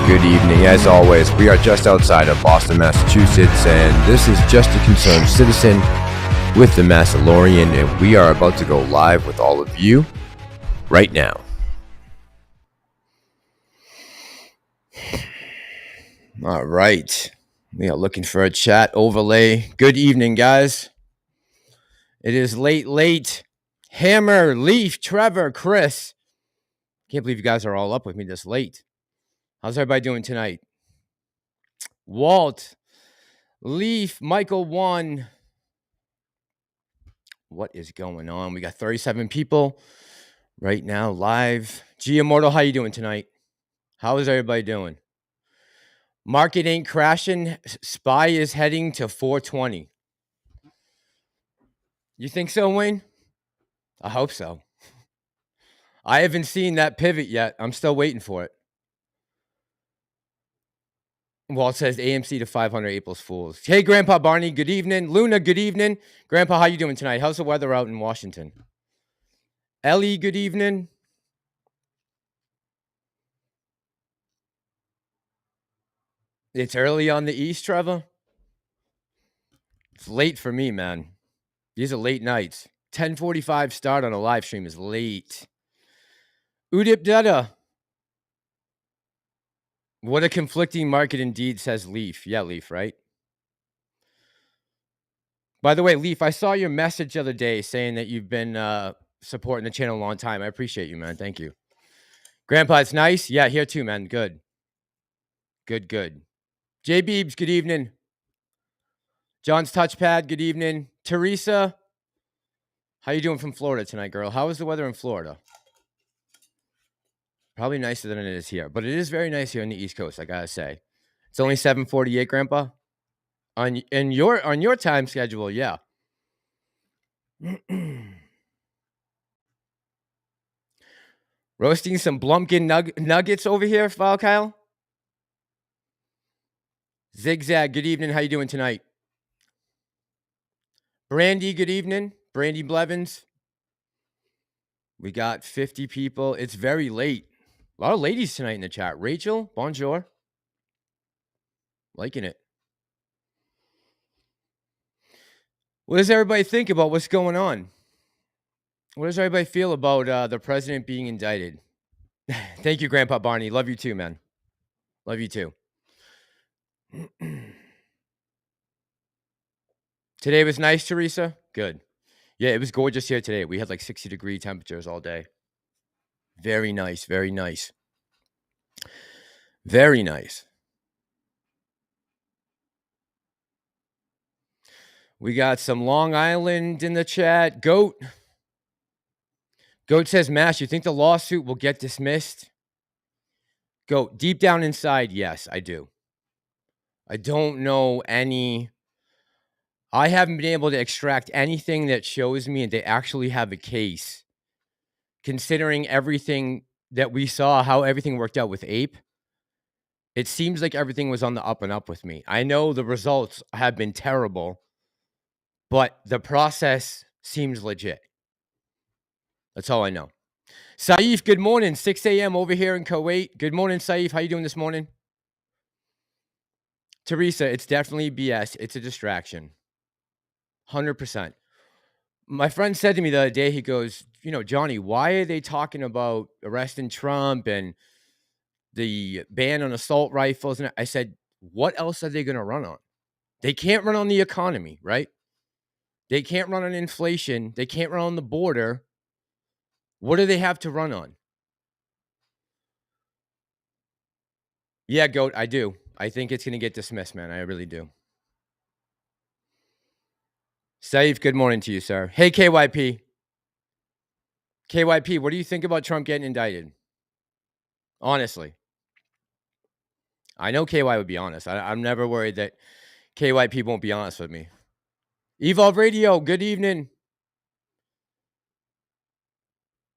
good evening. As always, we are just outside of Boston, Massachusetts, and this is Just a Concerned Citizen with the Massalorian, and we are about to go live with all of you right now. All right. We are looking for a chat overlay. Good evening, guys. It is late. Hammer, Leaf, Trevor, Chris. Can't believe you guys are all up with me this late. How's everybody doing tonight? Walt, Leaf, Michael 1. What is going on? We got 37 people right now live. G Immortal, how you doing tonight? How is everybody doing? Market ain't crashing. SPY is heading to 420. You think so, Wayne? I hope so. I haven't seen that pivot yet. I'm still waiting for it. Walt says AMC to 500 April's Fools. Hey, Grandpa Barney, good evening. Luna, good evening. Grandpa, how you doing tonight? How's the weather out in Washington? Ellie, good evening. It's early on the East, Trevor. It's late for me, man. These are late nights. 10:45 start on a live stream is late. Udip Dada. What a conflicting market indeed, says Leaf. Yeah, Leaf, right? By the way, Leaf, I saw your message the other day saying that you've been supporting the channel a long time. I appreciate you, man. Thank you. Grandpa, it's nice. Yeah, here too, man. Good. J Beebs, good evening. John's Touchpad, good evening. Teresa, how you doing from Florida tonight, girl? How is the weather in Florida? Probably nicer than it is here, but it is very nice here on the East Coast, I gotta say. It's only 7:48, Grandpa. On your time schedule, yeah. Roasting some Blumpkin nuggets over here, File Kyle. Zigzag, good evening. How you doing tonight? Brandy, good evening. Brandy Blevins. We got 50 people. It's very late. A lot of ladies tonight in the chat. Rachel, bonjour. Liking it. What does everybody think about what's going on? What does everybody feel about the president being indicted? Thank you, Grandpa Barney. Love you too, man. Love you too. Today was nice, Teresa. Good. Yeah, it was gorgeous here today. We had like 60-degree temperatures all day. Very nice. Very nice. Very nice. We got some Long Island in the chat. Goat says, Mash, you think the lawsuit will get dismissed? Goat, deep down inside, yes, I do. I don't know any. I haven't been able to extract anything that shows me they actually have a case. Considering everything that we saw, how everything worked out with Ape, it seems like everything was on the up and up with me. I know the results have been terrible, but the process seems legit. That's all I know. Saif, good morning. 6 a.m. over here in Kuwait. Good morning, Saif. How you doing this morning? Teresa, it's definitely BS. It's a distraction. 100%. My friend said to me the other day, he goes, Johnny, why are they talking about arresting Trump and the ban on assault rifles? And I said, what else are they going to run on? They can't run on the economy, right? They can't run on inflation. They can't run on the border. What do they have to run on? Yeah, Goat, I do. I think it's going to get dismissed, man. I really do. Saif, good morning to you, sir. Hey, KYP. KYP, what do you think about Trump getting indicted? Honestly. I know KY would be honest. I'm never worried that KYP won't be honest with me. Evolve Radio, good evening.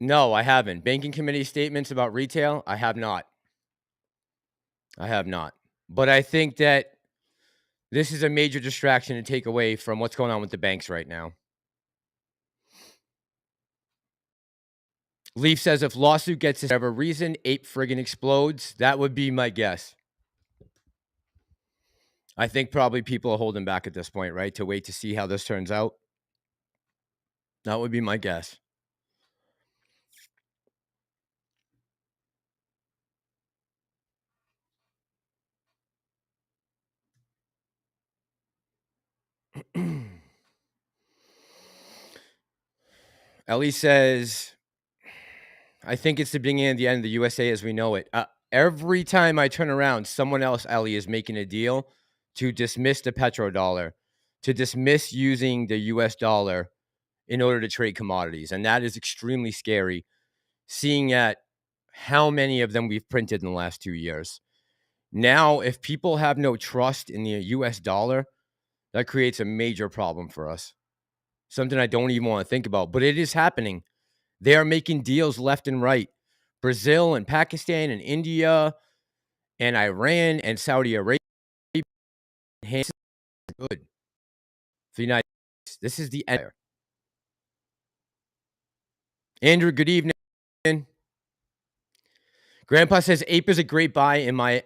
No, I haven't. Banking committee statements about retail? I have not. But I think that this is a major distraction to take away from what's going on with the banks right now. Leaf says if lawsuit gets for whatever reason, Ape friggin' explodes. That would be my guess. I think probably people are holding back at this point, right? To wait to see how this turns out. That would be my guess. Ellie says, I think it's the beginning and the end of the USA as we know it. Every time I turn around, someone else, Ellie, is making a deal to dismiss the petrodollar, to dismiss using the US dollar in order to trade commodities. And that is extremely scary, seeing at how many of them we've printed in the last 2 years. Now, if people have no trust in the US dollar, that creates a major problem for us. Something I don't even want to think about, but it is happening. They are making deals left and right. Brazil and Pakistan and India and Iran and Saudi Arabia. Good for the United States. This is the end. Andrew, good evening. Grandpa says ape is a great buy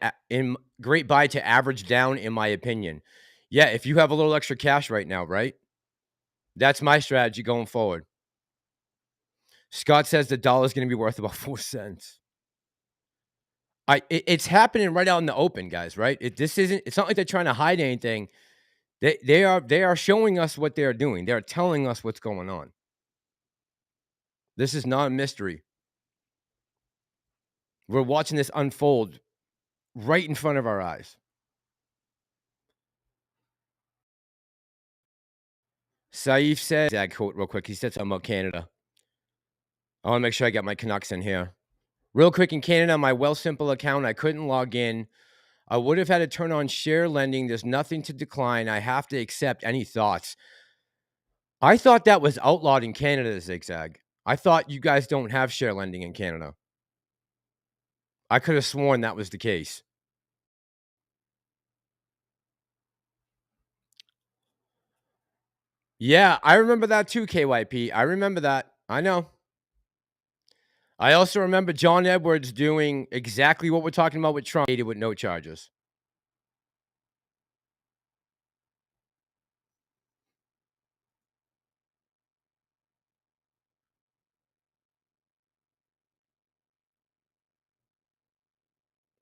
great buy to average down, in my opinion. Yeah, if you have a little extra cash right now, right? That's my strategy going forward. Scott says the dollar is going to be worth about 4 cents. It's happening right out in the open, guys, right? It's not like they're trying to hide anything. They are showing us what they are doing. They are telling us what's going on. This is not a mystery. We're watching this unfold right in front of our eyes. Saif said, that quote real quick. He said something about Canada. I want to make sure I got my Canucks in here. Real quick, in Canada, my Wealthsimple account, I couldn't log in. I would have had to turn on share lending. There's nothing to decline. I have to accept. Any thoughts? I thought that was outlawed in Canada, Zigzag. I thought you guys don't have share lending in Canada. I could have sworn that was the case. Yeah, I remember that too, KYP. I remember that. I know. I also remember John Edwards doing exactly what we're talking about with Trump, with no charges.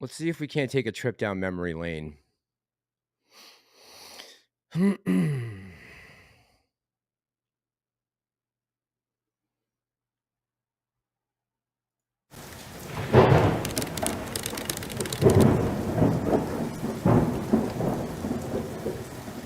Let's see if we can't take a trip down memory lane.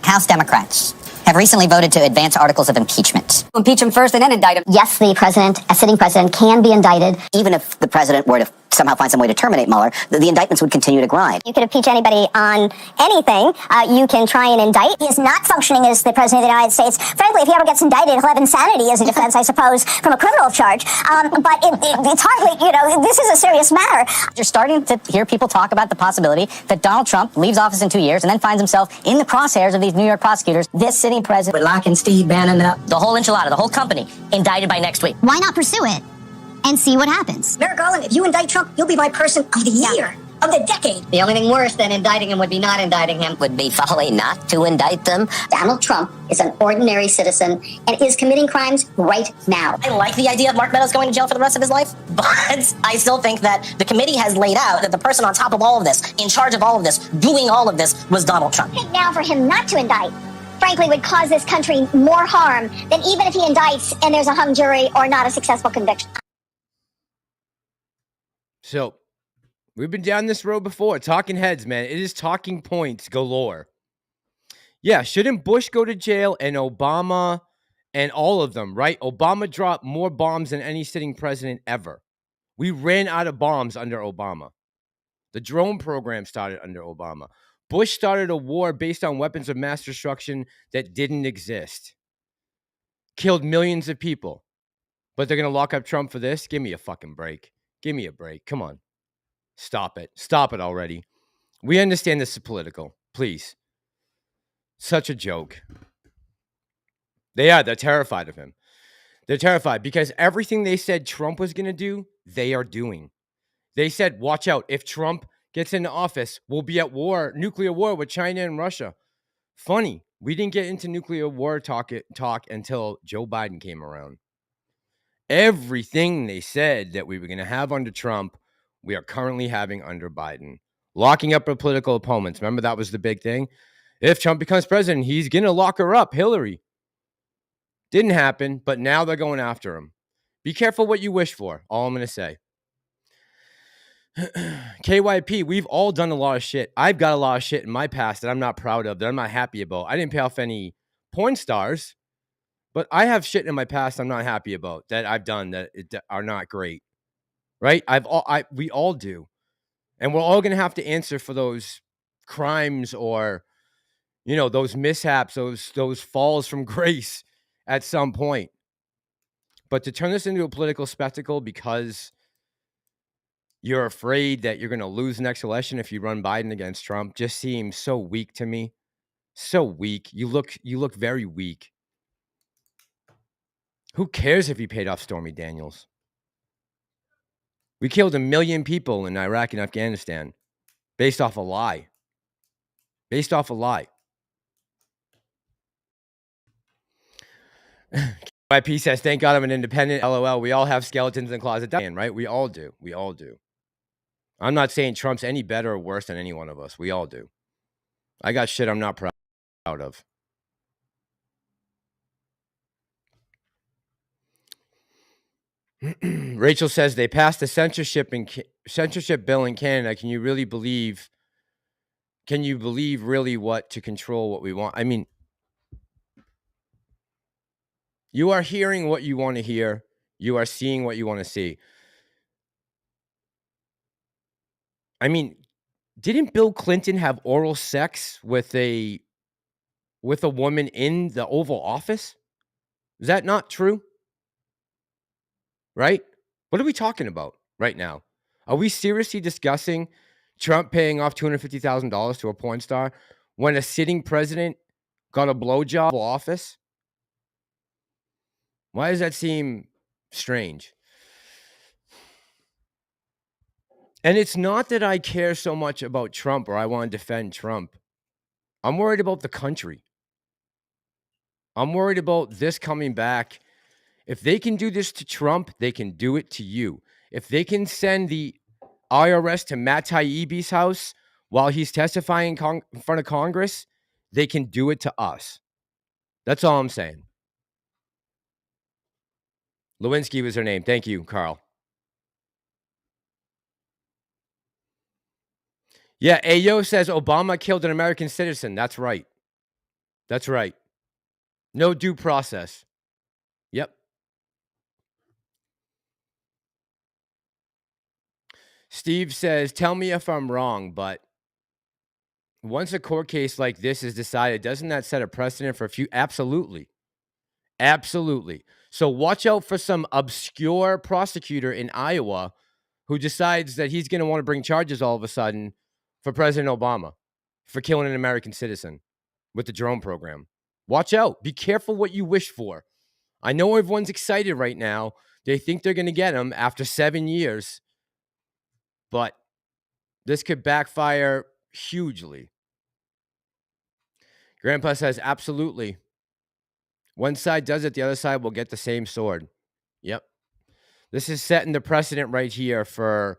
House Democrats have recently voted to advance articles of impeachment. Impeach him first and then indict him. Yes, the president, a sitting president, can be indicted. Even if the president were to somehow find some way to terminate Mueller, the indictments would continue to grind. You could impeach anybody on anything. You can try and indict. He is not functioning as the president of the United States. Frankly, if he ever gets indicted, he'll have insanity as a defense, I suppose, from a criminal charge. But it's hardly, this is a serious matter. You're starting to hear people talk about the possibility that Donald Trump leaves office in 2 years and then finds himself in the crosshairs of these New York prosecutors. This sitting president We're locking Steve Bannon up. the whole enchilada, the whole company, indicted by next week. Why not pursue it and see what happens? Merrick Garland, if you indict Trump, you'll be my person of the year, of the decade. The only thing worse than indicting him would be not indicting him. Would be folly not to indict them. Donald Trump is an ordinary citizen and is committing crimes right now. I like the idea of Mark Meadows going to jail for the rest of his life, but I still think that the committee has laid out that the person on top of all of this, in charge of all of this, doing all of this, was Donald Trump. I think now for him not to indict, frankly, would cause this country more harm than even if he indicts and there's a hung jury or not a successful conviction. So, we've been down this road before. Talking heads, man. It is talking points galore. Yeah, shouldn't Bush go to jail and Obama and all of them, right? Obama dropped more bombs than any sitting president ever. We ran out of bombs under Obama. The drone program started under Obama. Bush started a war based on weapons of mass destruction that didn't exist. Killed millions of people. But they're going to lock up Trump for this? Give me a fucking break. Give me a break. Come on. Stop it. Stop it already. We understand this is political. Please. Such a joke. They're terrified of him. They're terrified because everything they said Trump was going to do, they are doing. They said, watch out. If Trump gets into office, we'll be at war, nuclear war with China and Russia. Funny, we didn't get into nuclear war talk until Joe Biden came around. Everything they said that we were going to have under Trump, we are currently having under Biden. Locking up our political opponents. Remember, that was the big thing? If Trump becomes president, he's going to lock her up, Hillary. Didn't happen, but now they're going after him. Be careful what you wish for. All I'm going to say. KYP, we've all done a lot of shit. I've got a lot of shit in my past that I'm not proud of, that I'm not happy about. I didn't pay off any porn stars, but I have shit in my past I'm not happy about that I've done that are not great. Right? We all do. And we're all going to have to answer for those crimes or, you know, those mishaps, those falls from grace at some point. But to turn this into a political spectacle because you're afraid that you're going to lose the next election if you run Biden against Trump just seems so weak to me. So weak. You look very weak. Who cares if he paid off Stormy Daniels? We killed 1 million people in Iraq and Afghanistan based off a lie. Based off a lie. YP says, thank God I'm an independent. LOL. We all have skeletons in the closet. Right? We all do. We all do. I'm not saying Trump's any better or worse than any one of us. We all do. I got shit I'm not proud of. Rachel says they passed the censorship bill in Canada. Can you believe really what to control what we want? I mean, you are hearing what you want to hear. You are seeing what you want to see. I mean, didn't Bill Clinton have oral sex with a woman in the Oval Office? Is that not true? Right? What are we talking about right now? Are we seriously discussing Trump paying off $250,000 to a porn star when a sitting president got a blowjob in the office? Why does that seem strange? And it's not that I care so much about Trump or I want to defend Trump. I'm worried about the country. I'm worried about this coming back. If they can do this to Trump, they can do it to you. If they can send the IRS to Matt Taibbi's house while he's testifying in front of Congress, they can do it to us. That's all I'm saying. Lewinsky was her name. Thank you, Carl. Yeah, Ayo says Obama killed an American citizen. That's right. That's right. No due process. Yep. Steve says, tell me if I'm wrong, but once a court case like this is decided, doesn't that set a precedent for a few? Absolutely. Absolutely. So watch out for some obscure prosecutor in Iowa who decides that he's going to want to bring charges all of a sudden for President Obama for killing an American citizen with the drone program. Watch out. Be careful what you wish for. I know everyone's excited right now. They think they're going to get him after 7 years, but this could backfire hugely. Grandpa says, absolutely. One side does it, the other side will get the same sword. Yep. This is setting the precedent right here for,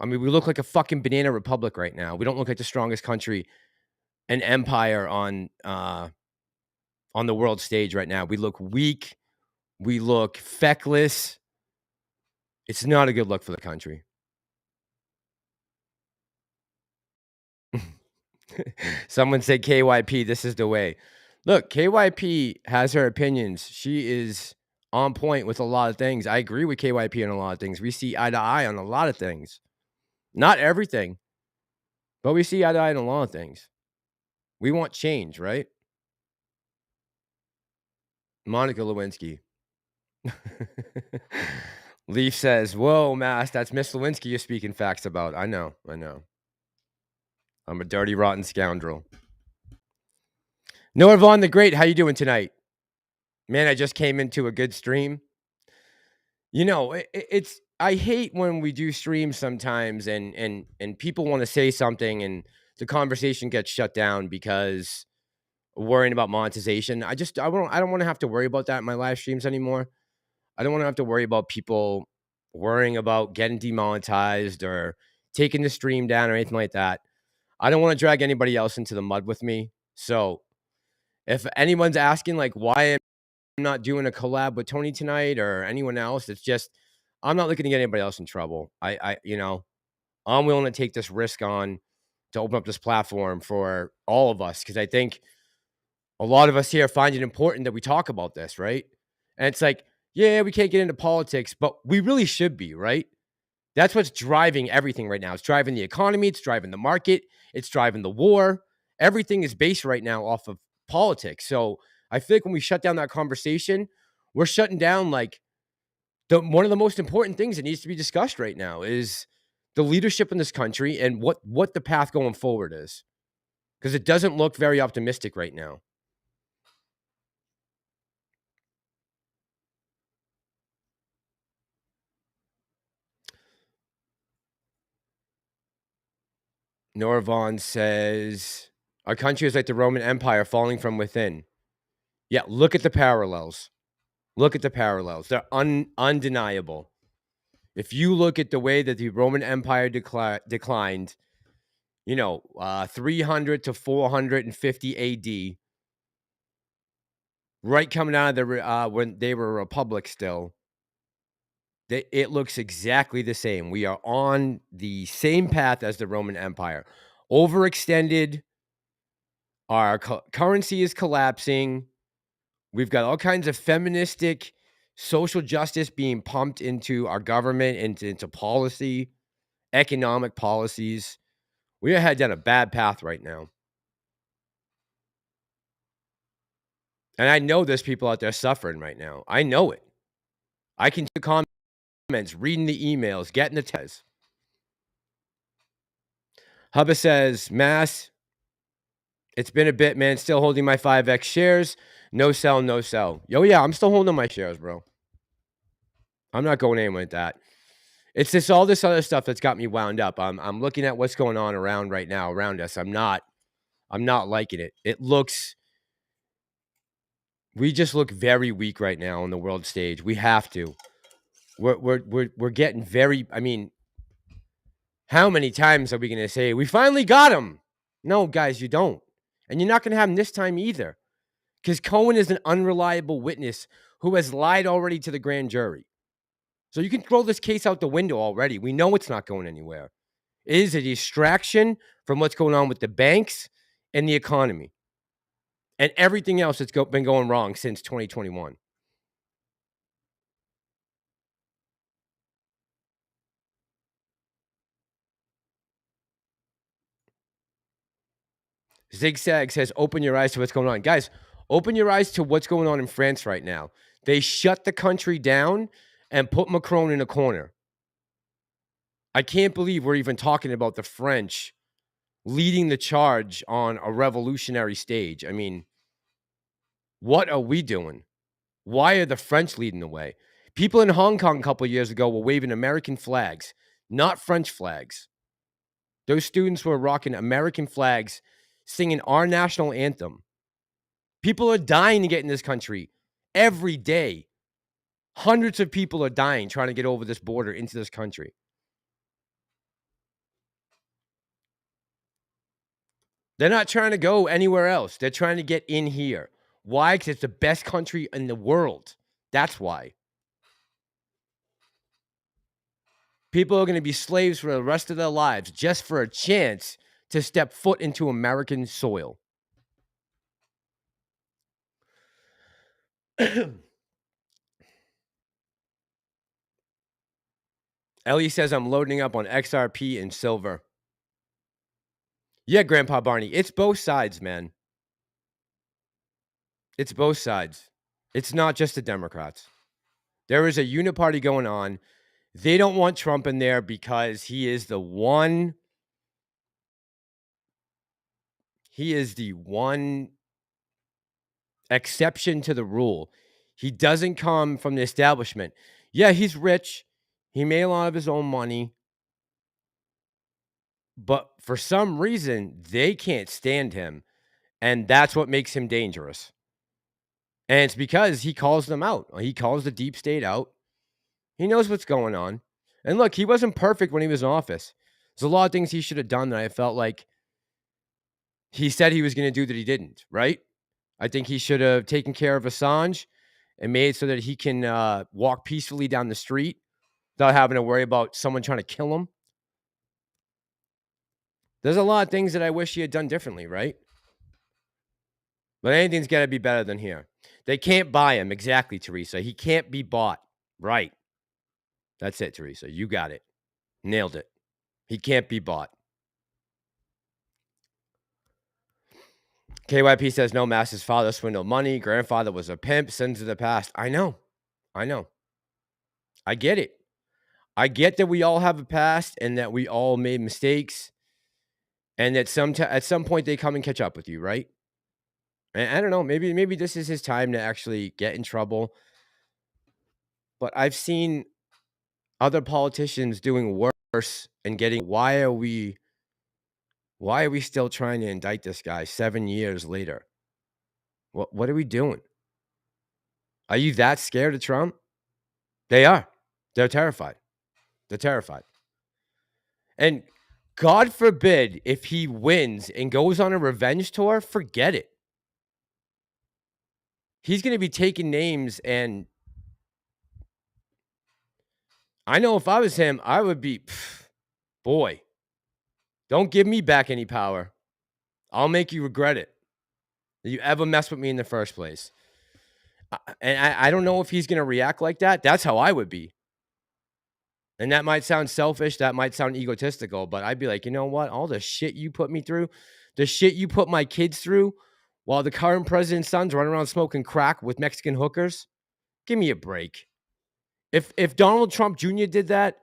I mean, we look like a fucking banana republic right now. We don't look like the strongest country and empire on the world stage right now. We look weak. We look feckless. It's not a good look for the country. Someone said KYP, this is the way. Look, KYP has her opinions. She is on point with a lot of things. I agree with KYP on a lot of things. We see eye to eye on a lot of things. Not everything, but we see eye to eye on a lot of things. We want change, right? Monica Lewinsky. Leaf says, whoa, Mass, that's Miss Lewinsky you're speaking facts about. I know. I'm a dirty, rotten scoundrel. Noah Vaughn the Great, how you doing tonight? Man, I just came into a good stream. You know, it's I hate when we do streams sometimes and people want to say something and the conversation gets shut down because worrying about monetization. I don't want to have to worry about that in my live streams anymore. I don't want to have to worry about people worrying about getting demonetized or taking the stream down or anything like that. I don't want to drag anybody else into the mud with me. So if anyone's asking like why I'm not doing a collab with Tony tonight or anyone else, it's just I'm not looking to get anybody else in trouble. I'm willing to take this risk on to open up this platform for all of us because I think a lot of us here find it important that we talk about this, right? And it's like, yeah, we can't get into politics, but we really should be, right? That's what's driving everything right now. It's driving the economy, it's driving the market, it's driving the war. Everything is based right now off of politics. So I feel like when we shut down that conversation, we're shutting down like one of the most important things that needs to be discussed right now is the leadership in this country and what the path going forward is. Because it doesn't look very optimistic right now. Norvon says, our country is like the Roman Empire falling from within. Yeah, look at the parallels. Look at the parallels. They're undeniable. If you look at the way that the Roman Empire declined, 300 to 450 AD, right coming out of the when they were a republic still, it looks exactly the same. We are on the same path as the Roman Empire. Overextended. Our currency is collapsing. We've got all kinds of feministic social justice being pumped into our government, into policy, economic policies. We are headed down a bad path right now. And I know there's people out there suffering right now. I know it. I can see the comments, reading the emails, getting the tests. Hubba says, Mass, it's been a bit, man. Still holding my 5X shares. No sell, no sell. Yo, yeah, I'm still holding my shares, bro. I'm not going anywhere with that. It's just all this other stuff that's got me wound up. I'm looking at what's going on around right now around us. I'm not liking it. We just look very weak right now on the world stage. We have to. We're getting very. I mean, how many times are we going to say we finally got him? No, guys, you don't, and you're not going to have him this time either, because Cohen is an unreliable witness who has lied already to the grand jury. So you can throw this case out the window already. We know it's not going anywhere. It is a distraction from what's going on with the banks and the economy and everything else that's been going wrong since 2021. Zigzag says, open your eyes to what's going on. Guys, open your eyes to what's going on in France right now. They shut the country down and put Macron in a corner. I can't believe we're even talking about the French leading the charge on a revolutionary stage. I mean, what are we doing? Why are the French leading the way? People in Hong Kong a couple of years ago were waving American flags, not French flags. Those students were rocking American flags, singing our national anthem. People are dying to get in this country every day. Hundreds of people are dying trying to get over this border into this country. They're not trying to go anywhere else. They're trying to get in here. Why? Because it's the best country in the world. That's why. People are going to be slaves for the rest of their lives just for a chance to step foot into American soil. Ellie says, I'm loading up on XRP and silver. Yeah, Grandpa Barney, it's both sides, man. It's both sides. It's not just the Democrats. There is a uniparty going on. They don't want Trump in there because he is the one exception to the rule. He doesn't come from the establishment. Yeah, he's rich. He made a lot of his own money. But for some reason, they can't stand him. And that's what makes him dangerous. And it's because he calls them out. He calls the deep state out. He knows what's going on. And look, he wasn't perfect when he was in office. There's a lot of things he should have done that I felt like he said he was going to do that he didn't, right? I think he should have taken care of Assange and made it so that he can walk peacefully down the street without having to worry about someone trying to kill him. There's a lot of things that I wish he had done differently, right? But anything's got to be better than here. They can't buy him. Exactly, Teresa. He can't be bought. Right. That's it, Teresa. You got it. Nailed it. He can't be bought. KYP says, no, Mass's father swindled money. Grandfather was a pimp. Sins of the past. I know. I get it. I get that we all have a past and that we all made mistakes. And that at some point they come and catch up with you, right? And I don't know. Maybe this is his time to actually get in trouble. But I've seen other politicians doing worse and getting. Why are we still trying to indict this guy 7 years later? What are we doing? Are you that scared of Trump? They are. They're terrified. And God forbid if he wins and goes on a revenge tour, forget it. He's going to be taking names, and I know if I was him, I would be, boy, don't give me back any power. I'll make you regret it. That you ever mess with me in the first place. And I don't know if he's going to react like that. That's how I would be. And that might sound selfish. That might sound egotistical. But I'd be like, you know what? All the shit you put me through, the shit you put my kids through, while the current president's sons run around smoking crack with Mexican hookers, give me a break. If Donald Trump Jr. did that,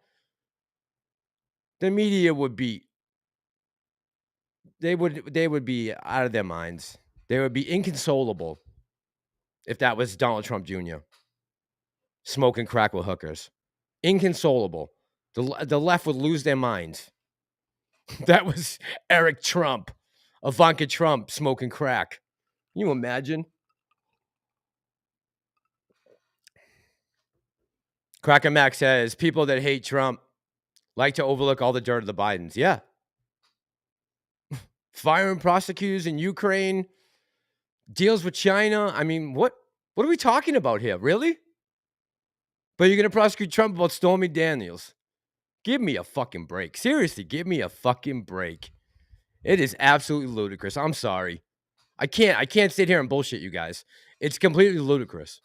the media would be, they would be out of their minds. They would be inconsolable if that was Donald Trump Jr. smoking crack with hookers. Inconsolable. The left would lose their minds. That was Eric Trump, Ivanka Trump smoking crack. Can you imagine? Cracker Mac says, people that hate Trump like to overlook all the dirt of the Bidens. Yeah. Firing prosecutors in Ukraine, deals with China. I mean, what are we talking about here? Really? But you're going to prosecute Trump about Stormy Daniels. Give me a fucking break. Seriously, give me a fucking break. It is absolutely ludicrous. I'm sorry. I can't sit here and bullshit you guys. It's completely ludicrous.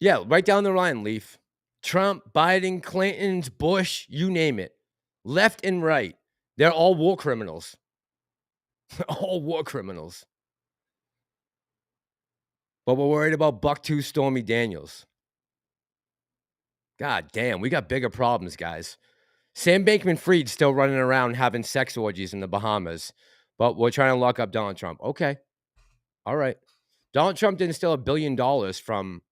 Yeah, right down the line, Leaf. Trump, Biden, Clinton's, Bush, you name it. Left and right. They're all war criminals. All war criminals. But we're worried about Buck-2 Stormy Daniels. God damn, we got bigger problems, guys. Sam Bankman-Fried's still running around having sex orgies in the Bahamas, but we're trying to lock up Donald Trump. Okay. All right. Donald Trump didn't steal $1 billion from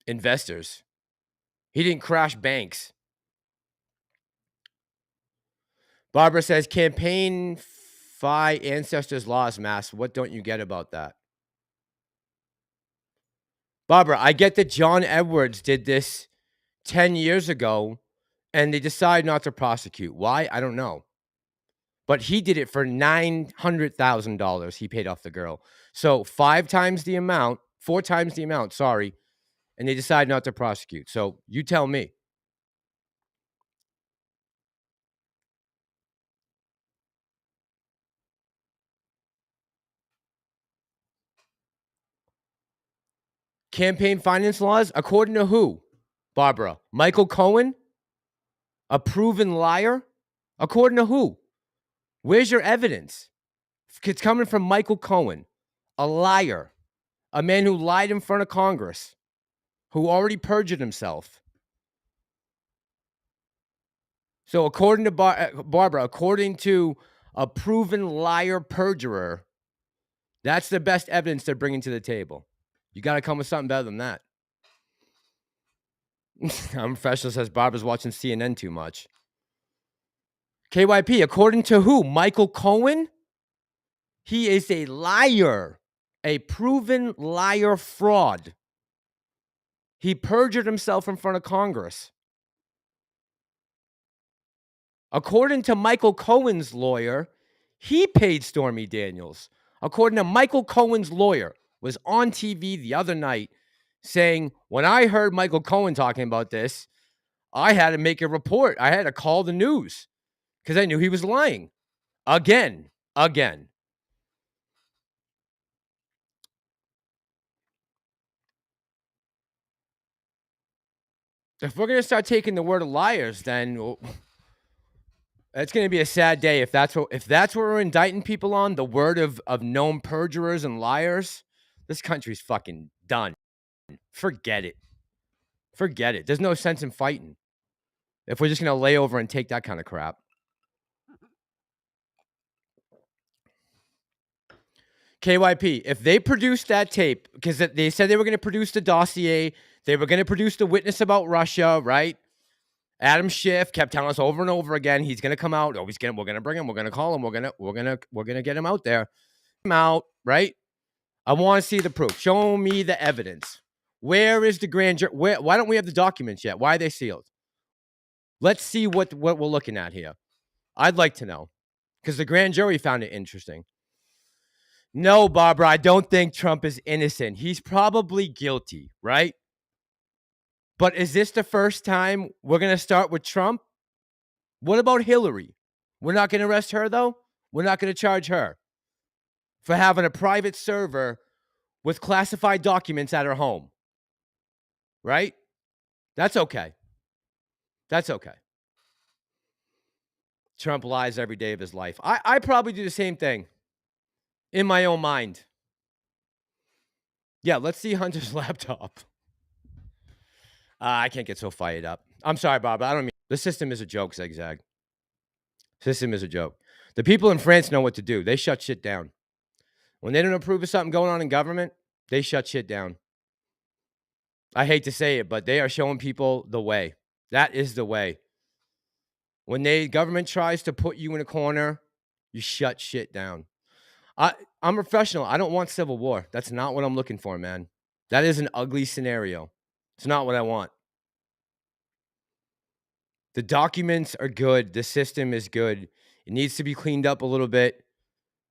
investors. He didn't crash banks. Barbara says, campaign fi ancestors lost, Mass. What don't you get about that? Barbara, I get that John Edwards did this 10 years ago, and they decided not to prosecute. Why? I don't know. But he did it for $900,000 he paid off the girl. So 4 times the amount, sorry, and they decided not to prosecute. So you tell me. Campaign finance laws, according to who? Barbara, Michael Cohen? A proven liar? According to who? Where's your evidence? It's coming from Michael Cohen, a liar, a man who lied in front of Congress, who already perjured himself. So according to Barbara, according to a proven liar perjurer, That's the best evidence they're bringing to the table. You got to come with something better than that. I'm professional says Barbara's watching CNN too much. KYP, according to who? Michael Cohen? He is a liar, a proven liar fraud. He perjured himself in front of Congress. According to Michael Cohen's lawyer, he paid Stormy Daniels. According to Michael Cohen's lawyer, was on TV the other night saying, when I heard Michael Cohen talking about this, I had to make a report. I had to call the news because I knew he was lying. Again. If we're going to start taking the word of liars, then it's going to be a sad day if that's what we're indicting people on, the word of known perjurers and liars. This country's fucking done. Forget it. There's no sense in fighting if we're just going to lay over and take that kind of crap. KYP, if they produced that tape, because they said they were going to produce the dossier, they were going to produce the witness about Russia, right? Adam Schiff kept telling us over and over again, he's going to come out. Oh, we're going to bring him. We're going to call him. We're going to get him out there. Right? I want to see the proof. Show me the evidence. Where is the grand jury? Why don't we have the documents yet? Why are they sealed? Let's see what we're looking at here. I'd like to know because the grand jury found it interesting. No, Barbara, I don't think Trump is innocent. He's probably guilty, right? But is this the first time we're going to start with Trump? What about Hillary? We're not going to arrest her, though? We're not going to charge her for having a private server with classified documents at her home, right? That's okay. Trump lies every day of his life. I probably do the same thing in my own mind. Yeah, let's see Hunter's laptop. I can't get so fired up. I'm sorry, Bob. I don't mean the system is a joke, Zigzag. System is a joke. The people in France know what to do. They shut shit down. When they don't approve of something going on in government, they shut shit down. I hate to say it, but they are showing people the way. That is the way. When government tries to put you in a corner, you shut shit down. I'm a professional. I don't want civil war. That's not what I'm looking for, man. That is an ugly scenario. It's not what I want. The documents are good. The system is good. It needs to be cleaned up a little bit.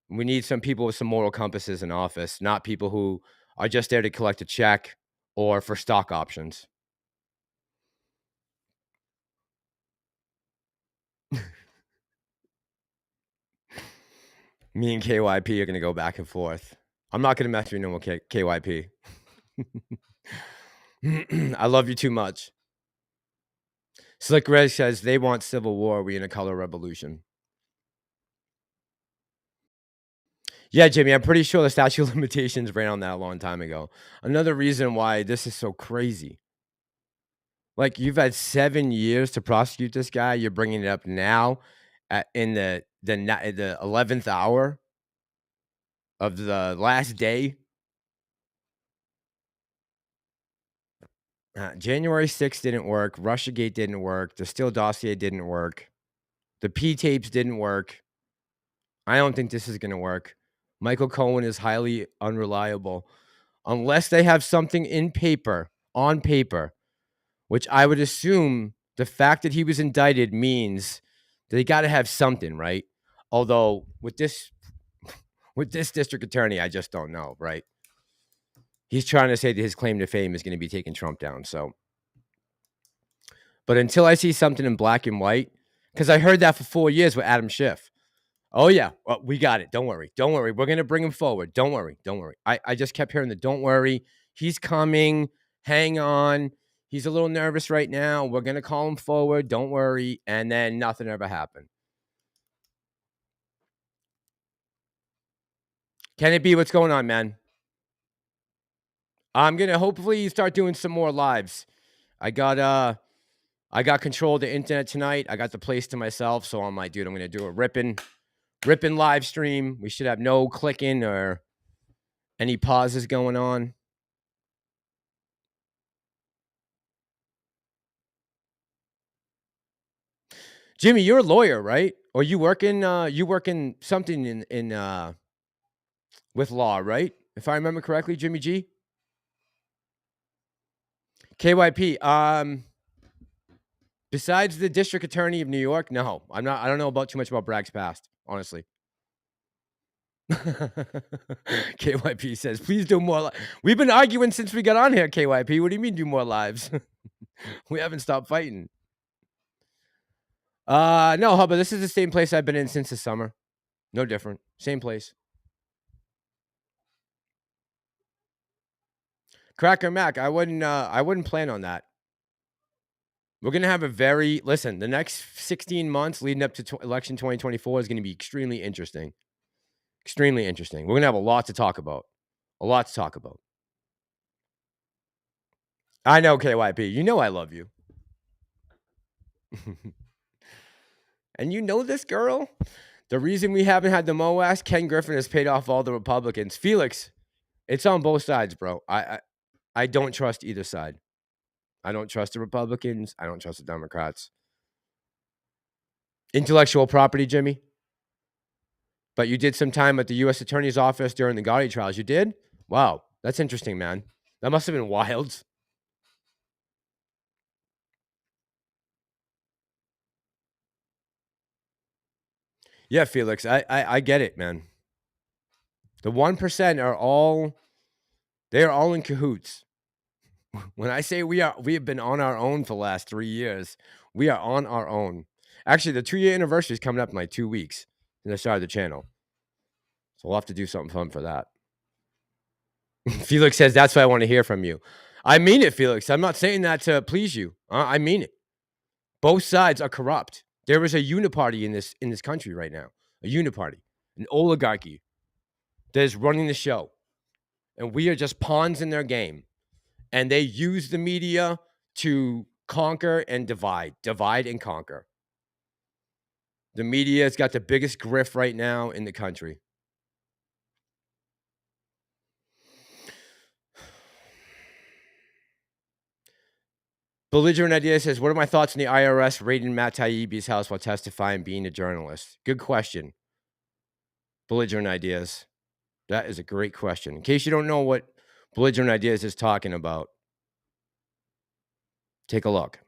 We need some people with some moral compasses in office, not people who are just there to collect a check or for stock options. Me and KYP are going to go back and forth. I'm not going to mess with no more KYP. I love you too much. Slick Red says they want civil war. We in a color revolution. Yeah, Jimmy, I'm pretty sure the statute of limitations ran on that a long time ago. Another reason why this is so crazy. Like, you've had 7 years to prosecute this guy. You're bringing it up now in the 11th hour of the last day. January 6th didn't work. Russiagate didn't work. The Steele dossier didn't work. The P-tapes didn't work. I don't think this is going to work. Michael Cohen is highly unreliable. Unless they have something on paper, which I would assume the fact that he was indicted means they got to have something, right? Although with this district attorney, I just don't know, right? He's trying to say that his claim to fame is going to be taking Trump down. So, but until I see something in black and white, because I heard that for 4 years with Adam Schiff. Oh yeah, well, we got it. Don't worry. We're going to bring him forward. Don't worry. I just kept hearing the don't worry. He's coming. Hang on. He's a little nervous right now. We're going to call him forward. Don't worry. And then nothing ever happened. Can it be? What's going on, man? I'm going to hopefully start doing some more lives. I got control of the internet tonight. I got the place to myself. So I'm like, dude, I'm going to do a ripping live stream. We should have no clicking or Any pauses going on? Jimmy, you're a lawyer, right? Or you working something in with law, right? If I remember correctly, Jimmy G. KYP. Besides the district attorney of New York, no, I'm not. I don't know about too much about Bragg's past, honestly. KYP says, please do more. We've been arguing since we got on here, KYP. What do you mean do more lives? We haven't stopped fighting. No, Hubba, this is the same place I've been in since the summer. No different. Same place. Cracker Mac, I wouldn't plan on that. We're gonna have the next 16 months leading up to election 2024 is gonna be extremely interesting. Extremely interesting. We're gonna have a lot to talk about. A lot to talk about. I know, KYP. You know I love you. And you know this girl? The reason we haven't had the MOAS, Ken Griffin has paid off all the Republicans. Felix, it's on both sides, bro. I don't trust either side. I don't trust the Republicans. I don't trust the Democrats. Intellectual property, Jimmy. But you did some time at the U.S. Attorney's Office during the Gotti trials. You did? Wow. That's interesting, man. That must have been wild. Yeah, Felix, I get it, man. The 1% are all in cahoots. When I say we have been on our own for the last 3 years, we are on our own. Actually, the 2-year anniversary is coming up in like 2 weeks since I started the channel. So we'll have to do something fun for that. Felix says, that's what I want to hear from you. I mean it, Felix. I'm not saying that to please you. I mean it. Both sides are corrupt. There is a uniparty in this country right now. A uniparty. An oligarchy that is running the show. And we are just pawns in their game. And they use the media to conquer and divide and conquer. The media has got the biggest grift right now in the country. Belligerent Idea says, what are my thoughts on the IRS raiding Matt Taibbi's house while testifying being a journalist? Good question. Belligerent Ideas. That is a great question. In case you don't know what Belligerent Ideas is talking about, take a look.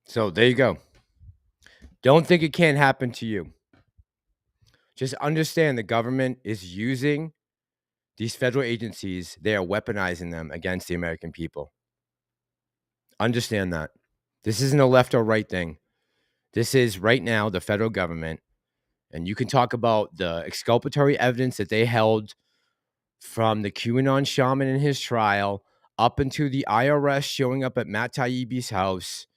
So there you go. Don't think it can't happen to you. Just understand the government is using these federal agencies. They are weaponizing them against the American people. Understand that. This isn't a left or right thing. This is right now the federal government. And you can talk about the exculpatory evidence that they held from the QAnon shaman in his trial up into the IRS showing up at Matt Taibbi's house,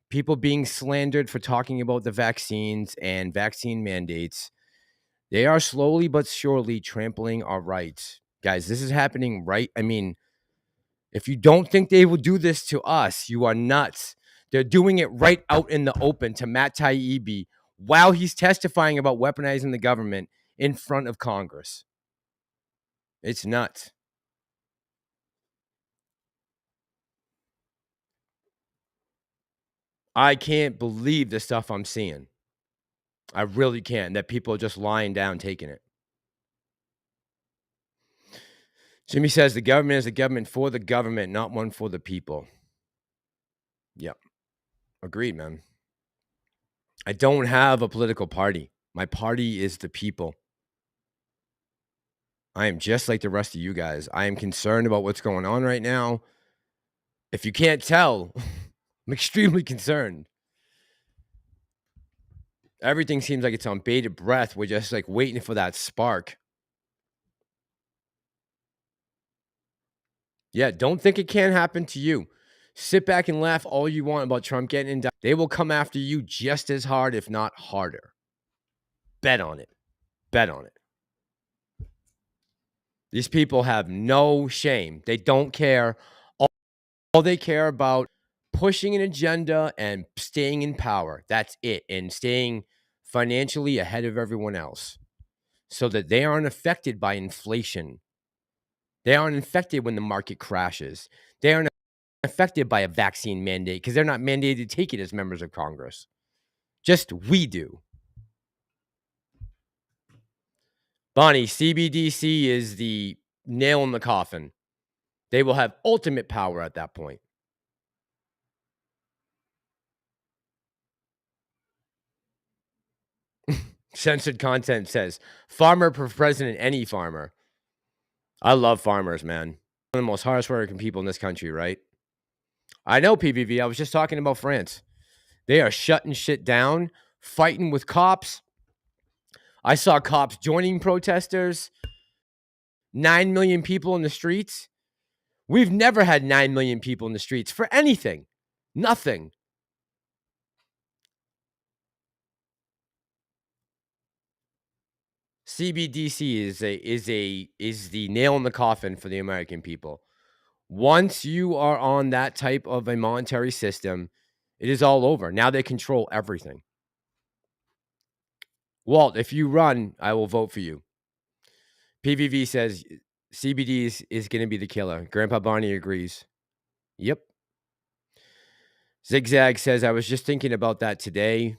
people being slandered for talking about the vaccines and vaccine mandates. They are slowly but surely trampling our rights. Guys, this is happening right. I mean, if you don't think they will do this to us, you are nuts. They're doing it right out in the open to Matt Taibbi while he's testifying about weaponizing the government in front of Congress. It's nuts. I can't believe the stuff I'm seeing. I really can't. That people are just lying down, taking it. Jimmy says the government is a government for the government, not one for the people. Yep. Agreed, man. I don't have a political party. My party is the people. I am just like the rest of you guys. I am concerned about what's going on right now. If you can't tell, I'm extremely concerned. Everything seems like it's on bated breath. We're just like waiting for that spark. Yeah, don't think it can't happen to you. Sit back and laugh all you want about Trump getting indicted. They will come after you just as hard, if not harder. Bet on it. Bet on it. These people have no shame. They don't care. All they care about pushing an agenda and staying in power. That's it. And staying financially ahead of everyone else so that they aren't affected by inflation. They aren't affected when the market crashes. They aren't affected by a vaccine mandate because they're not mandated to take it as members of Congress. Just we do. Bonnie, CBDC is the nail in the coffin. They will have ultimate power at that point. Censored content says, farmer for president, any farmer. I love farmers, man. One of the most hardest working people in this country, right? I know, PVV. I was just talking about France. They are shutting shit down, fighting with cops. I saw cops joining protesters. 9 million people in the streets. We've never had 9 million people in the streets for anything. Nothing. CBDC is the nail in the coffin for the American people. Once you are on that type of a monetary system, it is all over. Now they control everything. Walt, if you run, I will vote for you. PVV says CBD is going to be the killer. Grandpa Barney agrees. Yep. Zigzag says, I was just thinking about that today.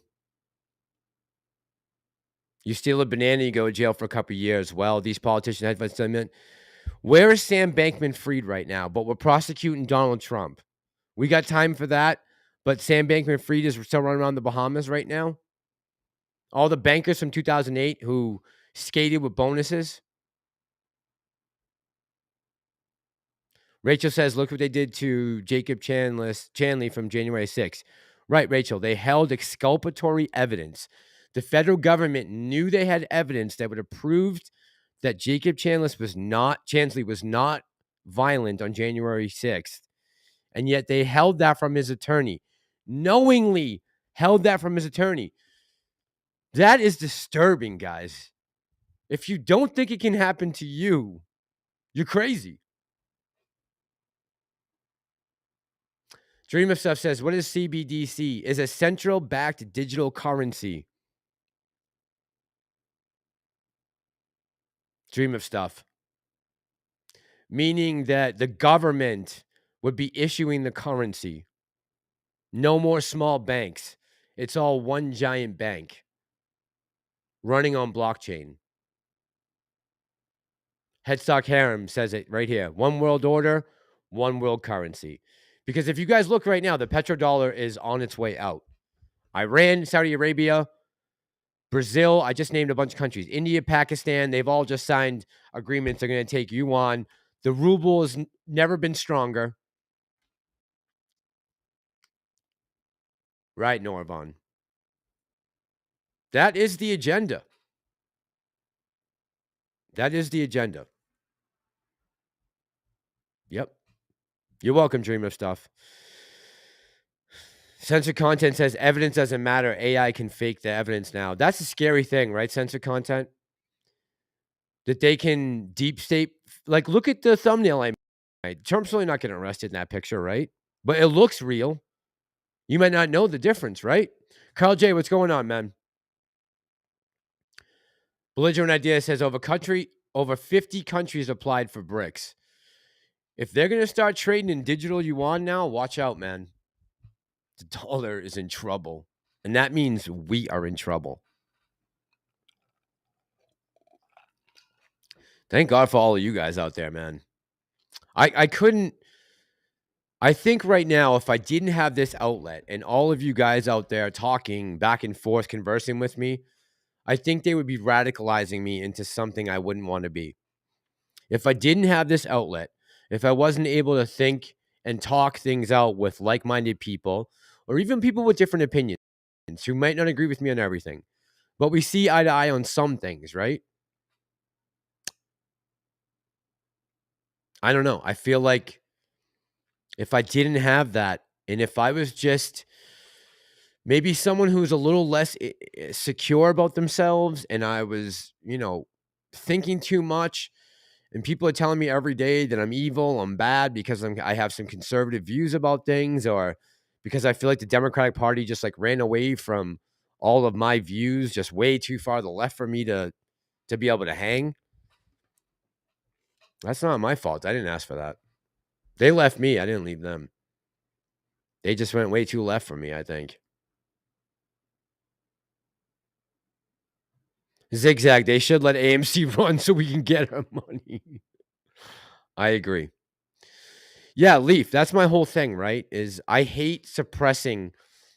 You steal a banana, you go to jail for a couple of years. Well, these politicians had sentiment. Where is Sam Bankman-Fried right now? But we're prosecuting Donald Trump. We got time for that. But Sam Bankman-Fried is still running around the Bahamas right now. All the bankers from 2008 who skated with bonuses. Rachel says, look what they did to Jacob Chanley from January 6th. Right, Rachel. They held exculpatory evidence. The federal government knew they had evidence that would have proved that Jacob Chanley was not violent on January 6th. And yet they held that from his attorney. Knowingly held that from his attorney. That is disturbing, guys. If you don't think it can happen to you, you're crazy. Dream of Stuff says, what is CBDC? Is a central backed digital currency. Dream of Stuff. Meaning that the government would be issuing the currency. No more small banks. It's all one giant bank running on blockchain. Headstock Harem says it right here. One world order, one world currency. Because if you guys look right now, the petrodollar is on its way out. Iran, Saudi Arabia, Brazil, I just named a bunch of countries. India, Pakistan, they've all just signed agreements. They're going to take yuan. The ruble has never been stronger. Right, Norvon. That is the agenda. That is the agenda. Yep. You're welcome, Dream of Stuff. Censored content says evidence doesn't matter. AI can fake the evidence now. That's a scary thing, right? Censored content. That they can deep state. Like, look at the thumbnail I made. Trump's really not getting arrested in that picture, right? But it looks real. You might not know the difference, right? Carl J, what's going on, man? Belligerent Idea says over 50 countries applied for BRICS. If they're going to start trading in digital yuan now, watch out, man. The dollar is in trouble. And that means we are in trouble. Thank God for all of you guys out there, man. I think right now, if I didn't have this outlet and all of you guys out there talking back and forth, conversing with me, I think they would be radicalizing me into something I wouldn't want to be. If I didn't have this outlet, if I wasn't able to think and talk things out with like-minded people, or even people with different opinions who might not agree with me on everything, but we see eye to eye on some things, right? I don't know. I feel like if I didn't have that, and if I was just maybe someone who's a little less secure about themselves, and I was, thinking too much, and people are telling me every day that I'm evil, I'm bad because I have some conservative views about things, or because I feel like the Democratic Party just like ran away from all of my views, just way too far to the left for me to be able to hang. That's not my fault. I didn't ask for that. They left me. I didn't leave them. They just went way too left for me, I think. Zigzag, they should let AMC run so we can get our money. I agree. Yeah, Leaf, that's my whole thing, right? Is I hate suppressing,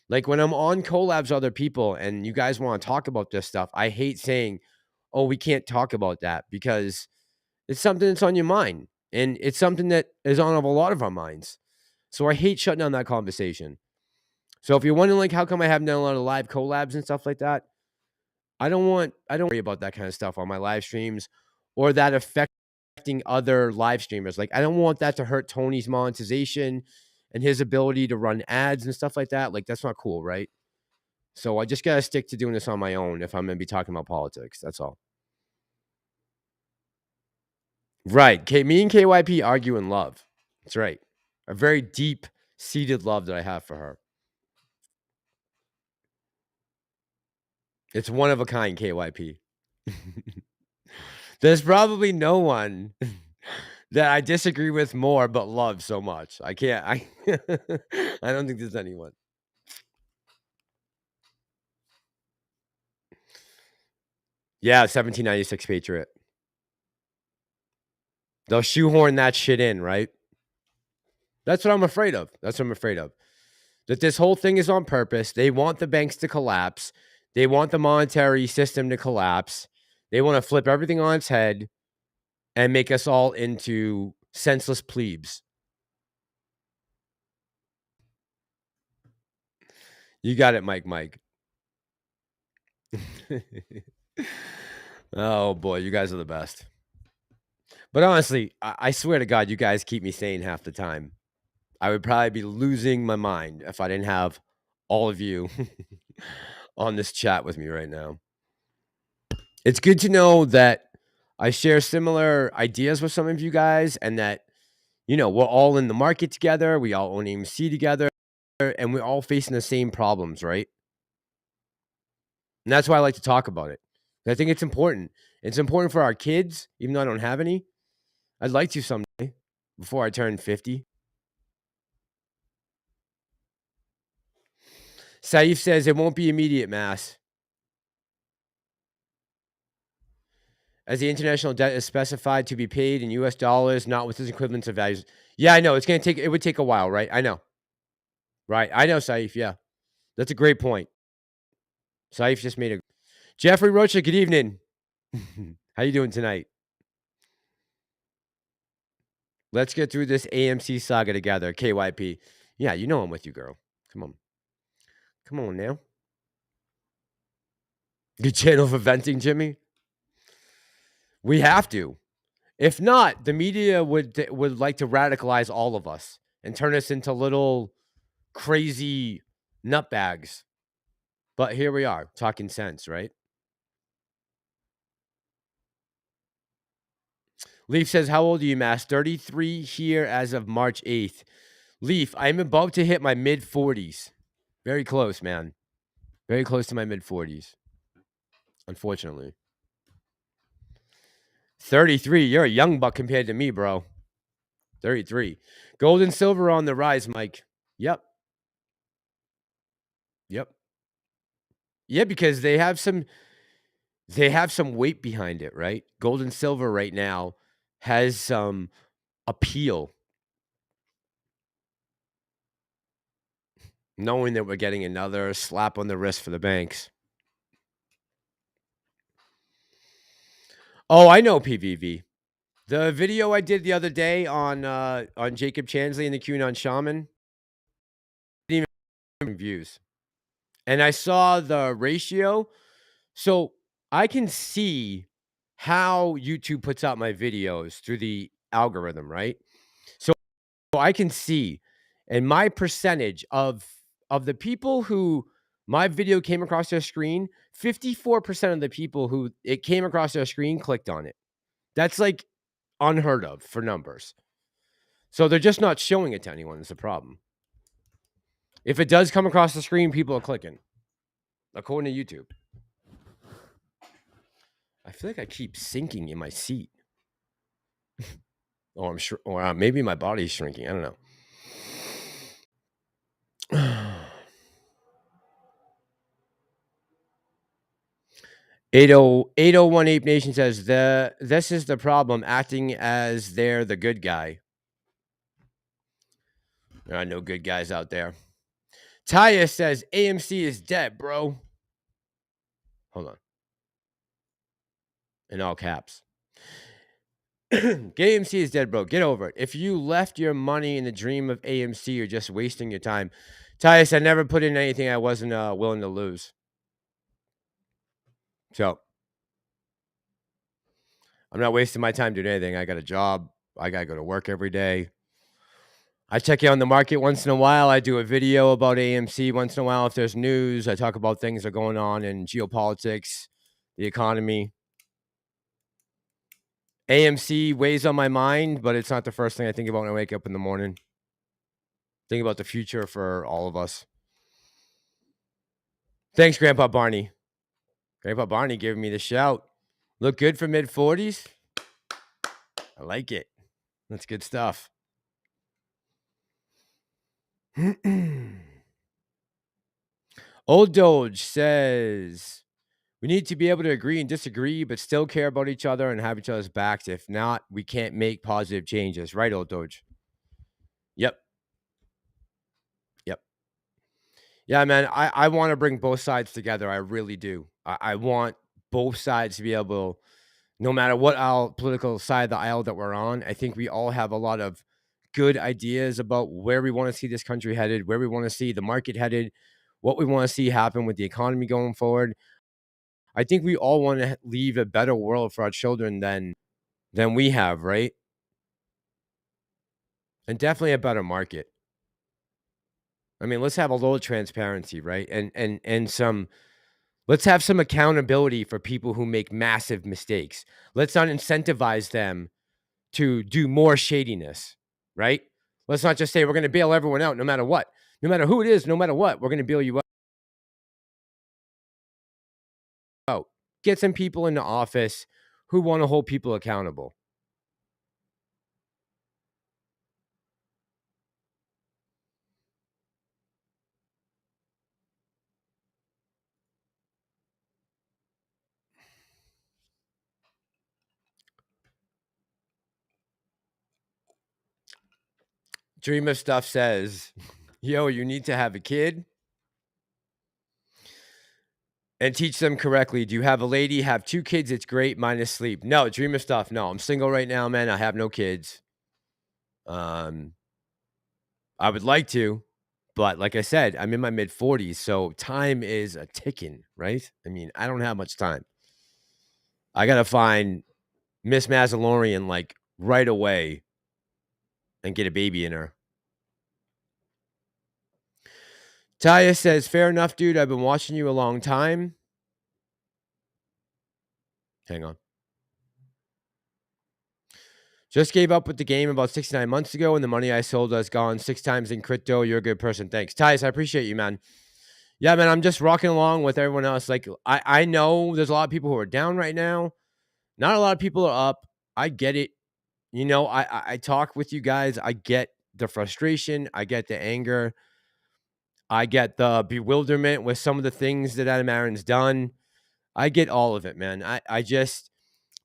like when I'm on collabs with other people and you guys want to talk about this stuff, I hate saying, oh, we can't talk about that because it's something that's on your mind. And it's something that is on a lot of our minds. So I hate shutting down that conversation. So if you're wondering, like, how come I haven't done a lot of live collabs and stuff like that, I don't worry about that kind of stuff on my live streams or that affecting other live streamers. Like, I don't want that to hurt Tony's monetization and his ability to run ads and stuff like that. Like, that's not cool, right? So I just got to stick to doing this on my own if I'm going to be talking about politics. That's all. Right. Me and KYP argue in love. That's right. A very deep-seated love that I have for her. It's one of a kind, KYP. There's probably no one that I disagree with more but love so much. I don't think there's anyone. Yeah, 1796 Patriot. They'll shoehorn that shit in, right? That's what I'm afraid of. That this whole thing is on purpose. They want the banks to collapse. They want the monetary system to collapse. They want to flip everything on its head and make us all into senseless plebes. You got it, Mike. Oh, boy, you guys are the best. But honestly, I swear to God, you guys keep me sane half the time. I would probably be losing my mind if I didn't have all of you on this chat with me right now. It's good to know that I share similar ideas with some of you guys and that, we're all in the market together. We all own AMC together and we're all facing the same problems, right? And that's why I like to talk about it. I think it's important. It's important for our kids, even though I don't have any. I'd like to someday before I turn 50. Saif says it won't be immediate, Mass. as the international debt is specified to be paid in US dollars, not with its equivalents of values. Yeah, I know. It would take a while, right? I know. Right. I know, Saif. Yeah. That's a great point. Saif just made a Jeffrey Rocha, good evening. How you doing tonight? Let's get through this AMC saga together, KYP. Yeah, you know I'm with you, girl. Come on. Come on now. Good channel for venting, Jimmy. We have to. If not, the media would like to radicalize all of us and turn us into little crazy nutbags. But here we are, talking sense, right? Leaf says, how old are you, Mass? 33 here as of March 8th. Leaf, I'm about to hit my mid-40s. Very close, man. Very close to my mid-40s. Unfortunately. 33, you're a young buck compared to me, bro. 33. Gold and silver on the rise, Mike. Yep. Yep. Yeah, because they have some weight behind it, right? Gold and silver right now has some appeal. Knowing that we're getting another slap on the wrist for the banks. Oh, I know PVV. The video I did the other day on Jacob Chansley and the QAnon Shaman didn't even views. And I saw the ratio. So I can see how YouTube puts out my videos through the algorithm, right? So I can see, and my percentage of the people who my video came across their screen, 54% of the people who it came across their screen clicked on it. That's like unheard of for numbers. So they're just not showing it to anyone is the problem. If it does come across the screen, people are clicking, according to YouTube. I feel like I keep sinking in my seat. Oh, I'm sure, or maybe my body's shrinking. I don't know. 8018 Ape Nation says this is the problem, acting as they're the good guy. There are no good guys out there. Taya says AMC is dead, bro. Hold on. In all caps. AMC is dead, bro. Get over it. If you left your money in the dream of AMC, you're just wasting your time. Tyus, I never put in anything I wasn't willing to lose. So I'm not wasting my time doing anything. I got a job. I got to go to work every day. I check in on the market once in a while. I do a video about AMC once in a while. If there's news, I talk about things that are going on in geopolitics, the economy. AMC weighs on my mind, but it's not the first thing I think about when I wake up in the morning. Think about the future for all of us. Thanks, Grandpa Barney. Grandpa Barney giving me the shout. Look good for mid-40s? I like it. That's good stuff. Old Doge says, we need to be able to agree and disagree, but still care about each other and have each other's backs. If not, we can't make positive changes. Right, Old Doge? Yep. Yep. Yeah, man, I want to bring both sides together. I really do. I want both sides to be able, no matter what political side of the aisle that we're on, I think we all have a lot of good ideas about where we want to see this country headed, where we want to see the market headed, what we want to see happen with the economy going forward. I think we all want to leave a better world for our children than we have, right? And definitely a better market. I mean, let's have a little transparency, right? And some let's have some accountability for people who make massive mistakes. Let's not incentivize them to do more shadiness, right? Let's not just say we're going to bail everyone out no matter what. No matter who it is, no matter what, we're going to bail you out. Get some people into office who want to hold people accountable. Dream of Stuff says, yo, you need to have a kid and teach them correctly. Do you have a lady? Have 2 kids? It's great, minus sleep. No, Dream of Stuff. No, I'm single right now, man. I have no kids. I would like to, but like I said, I'm in my mid-40s, so time is a ticking, right? I mean, I don't have much time. I gotta find Miss Massalorian, like, right away and get a baby in her. Taya says, fair enough, dude. I've been watching you a long time. Hang on. Just gave up with the game about 69 months ago, and the money I sold has gone 6 times in crypto. You're a good person. Thanks. Tyus, I appreciate you, man. Yeah, man, I'm just rocking along with everyone else. Like, I know there's a lot of people who are down right now. Not a lot of people are up. I get it. You know, I talk with you guys. I get the frustration. I get the anger. I get the bewilderment with some of the things that Adam Aaron's done. I get all of it, man. I just,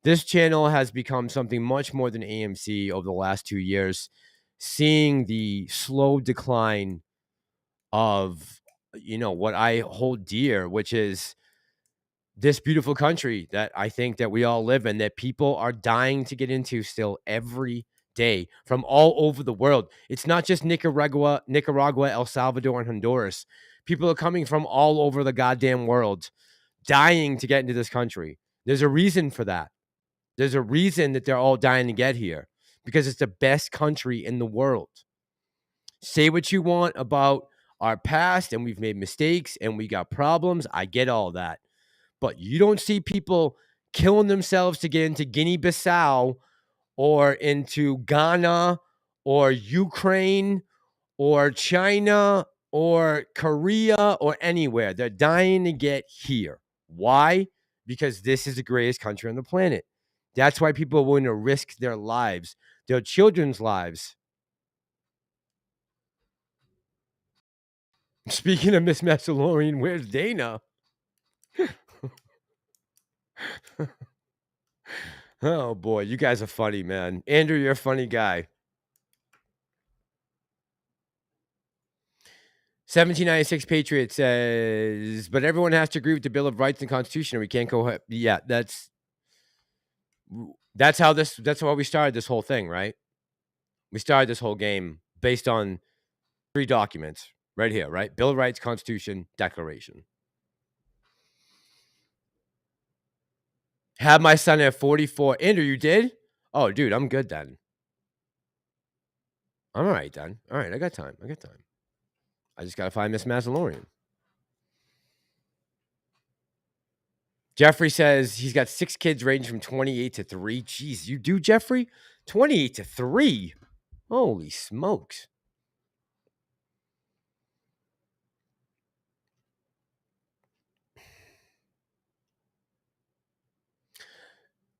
this channel has become something much more than AMC over the last 2 years. Seeing the slow decline of, you know, what I hold dear, which is this beautiful country that I think that we all live in, that people are dying to get into still every day from all over the world. It's not just Nicaragua, El Salvador, and Honduras. People are coming from all over the goddamn world, dying to get into this country. There's a reason for that. There's a reason that they're all dying to get here, because it's the best country in the world. Say what you want about our past, and we've made mistakes and we got problems. I get all that. But you don't see people killing themselves to get into Guinea-Bissau or into Ghana or Ukraine or China or Korea or anywhere. They're dying to get here. Why? Because this is the greatest country on the planet. That's why people are willing to risk their lives, their children's lives. Speaking of Miss Massalorian, where's Dana? Oh, boy. You guys are funny, man. Andrew, you're a funny guy. 1796 Patriot says, but everyone has to agree with the Bill of Rights and Constitution, or we can't go. Yeah, that's how we started this whole thing, right? We started this whole game based on 3 documents right here, right? Bill of Rights, Constitution, Declaration. Have my son at 44. Andrew, you did? Oh, dude, I'm good then. I'm all right then. All right, I got time. I just got to find Miss Massalorian. Jeffrey says he's got 6 kids ranging from 28 to 3. Jeez, you do, Jeffrey? 28 to 3? Holy smokes.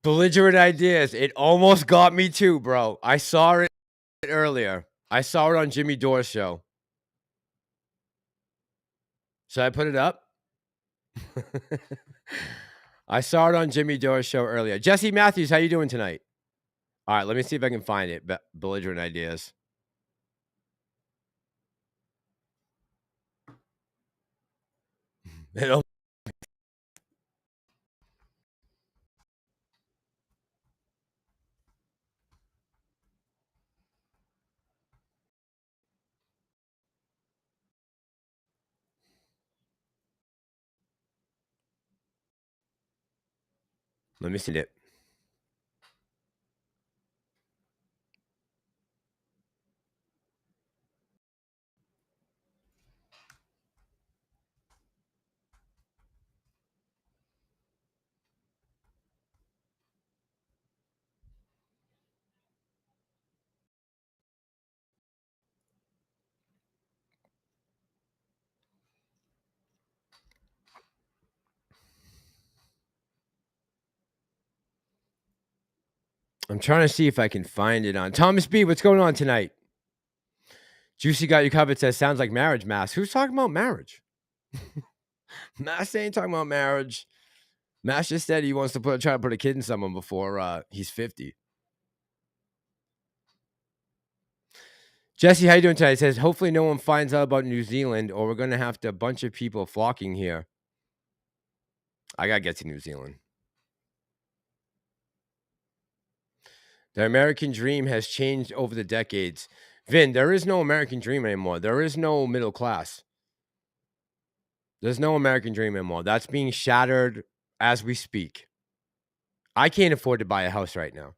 Belligerent ideas. It almost got me too, bro. I saw it earlier. I saw it on Jimmy Dore's show. Should I put it up? I saw it on Jimmy Dore's show earlier. Jesse Matthews, how you doing tonight? All right, let me see if I can find it. Belligerent ideas. Let me see it. I'm trying to see if I can find it on Thomas B. What's going on tonight? Juicy got you covered. Says sounds like marriage. Mass. Who's talking about marriage? Mass ain't talking about marriage. Mass just said he wants to try to put a kid in someone before he's 50. Jesse, how you doing tonight? It says, hopefully no one finds out about New Zealand or we're going to have a bunch of people flocking here. I got to get to New Zealand. The American dream has changed over the decades. Vin, there is no American dream anymore. There is no middle class. There's no American dream anymore. That's being shattered as we speak. I can't afford to buy a house right now.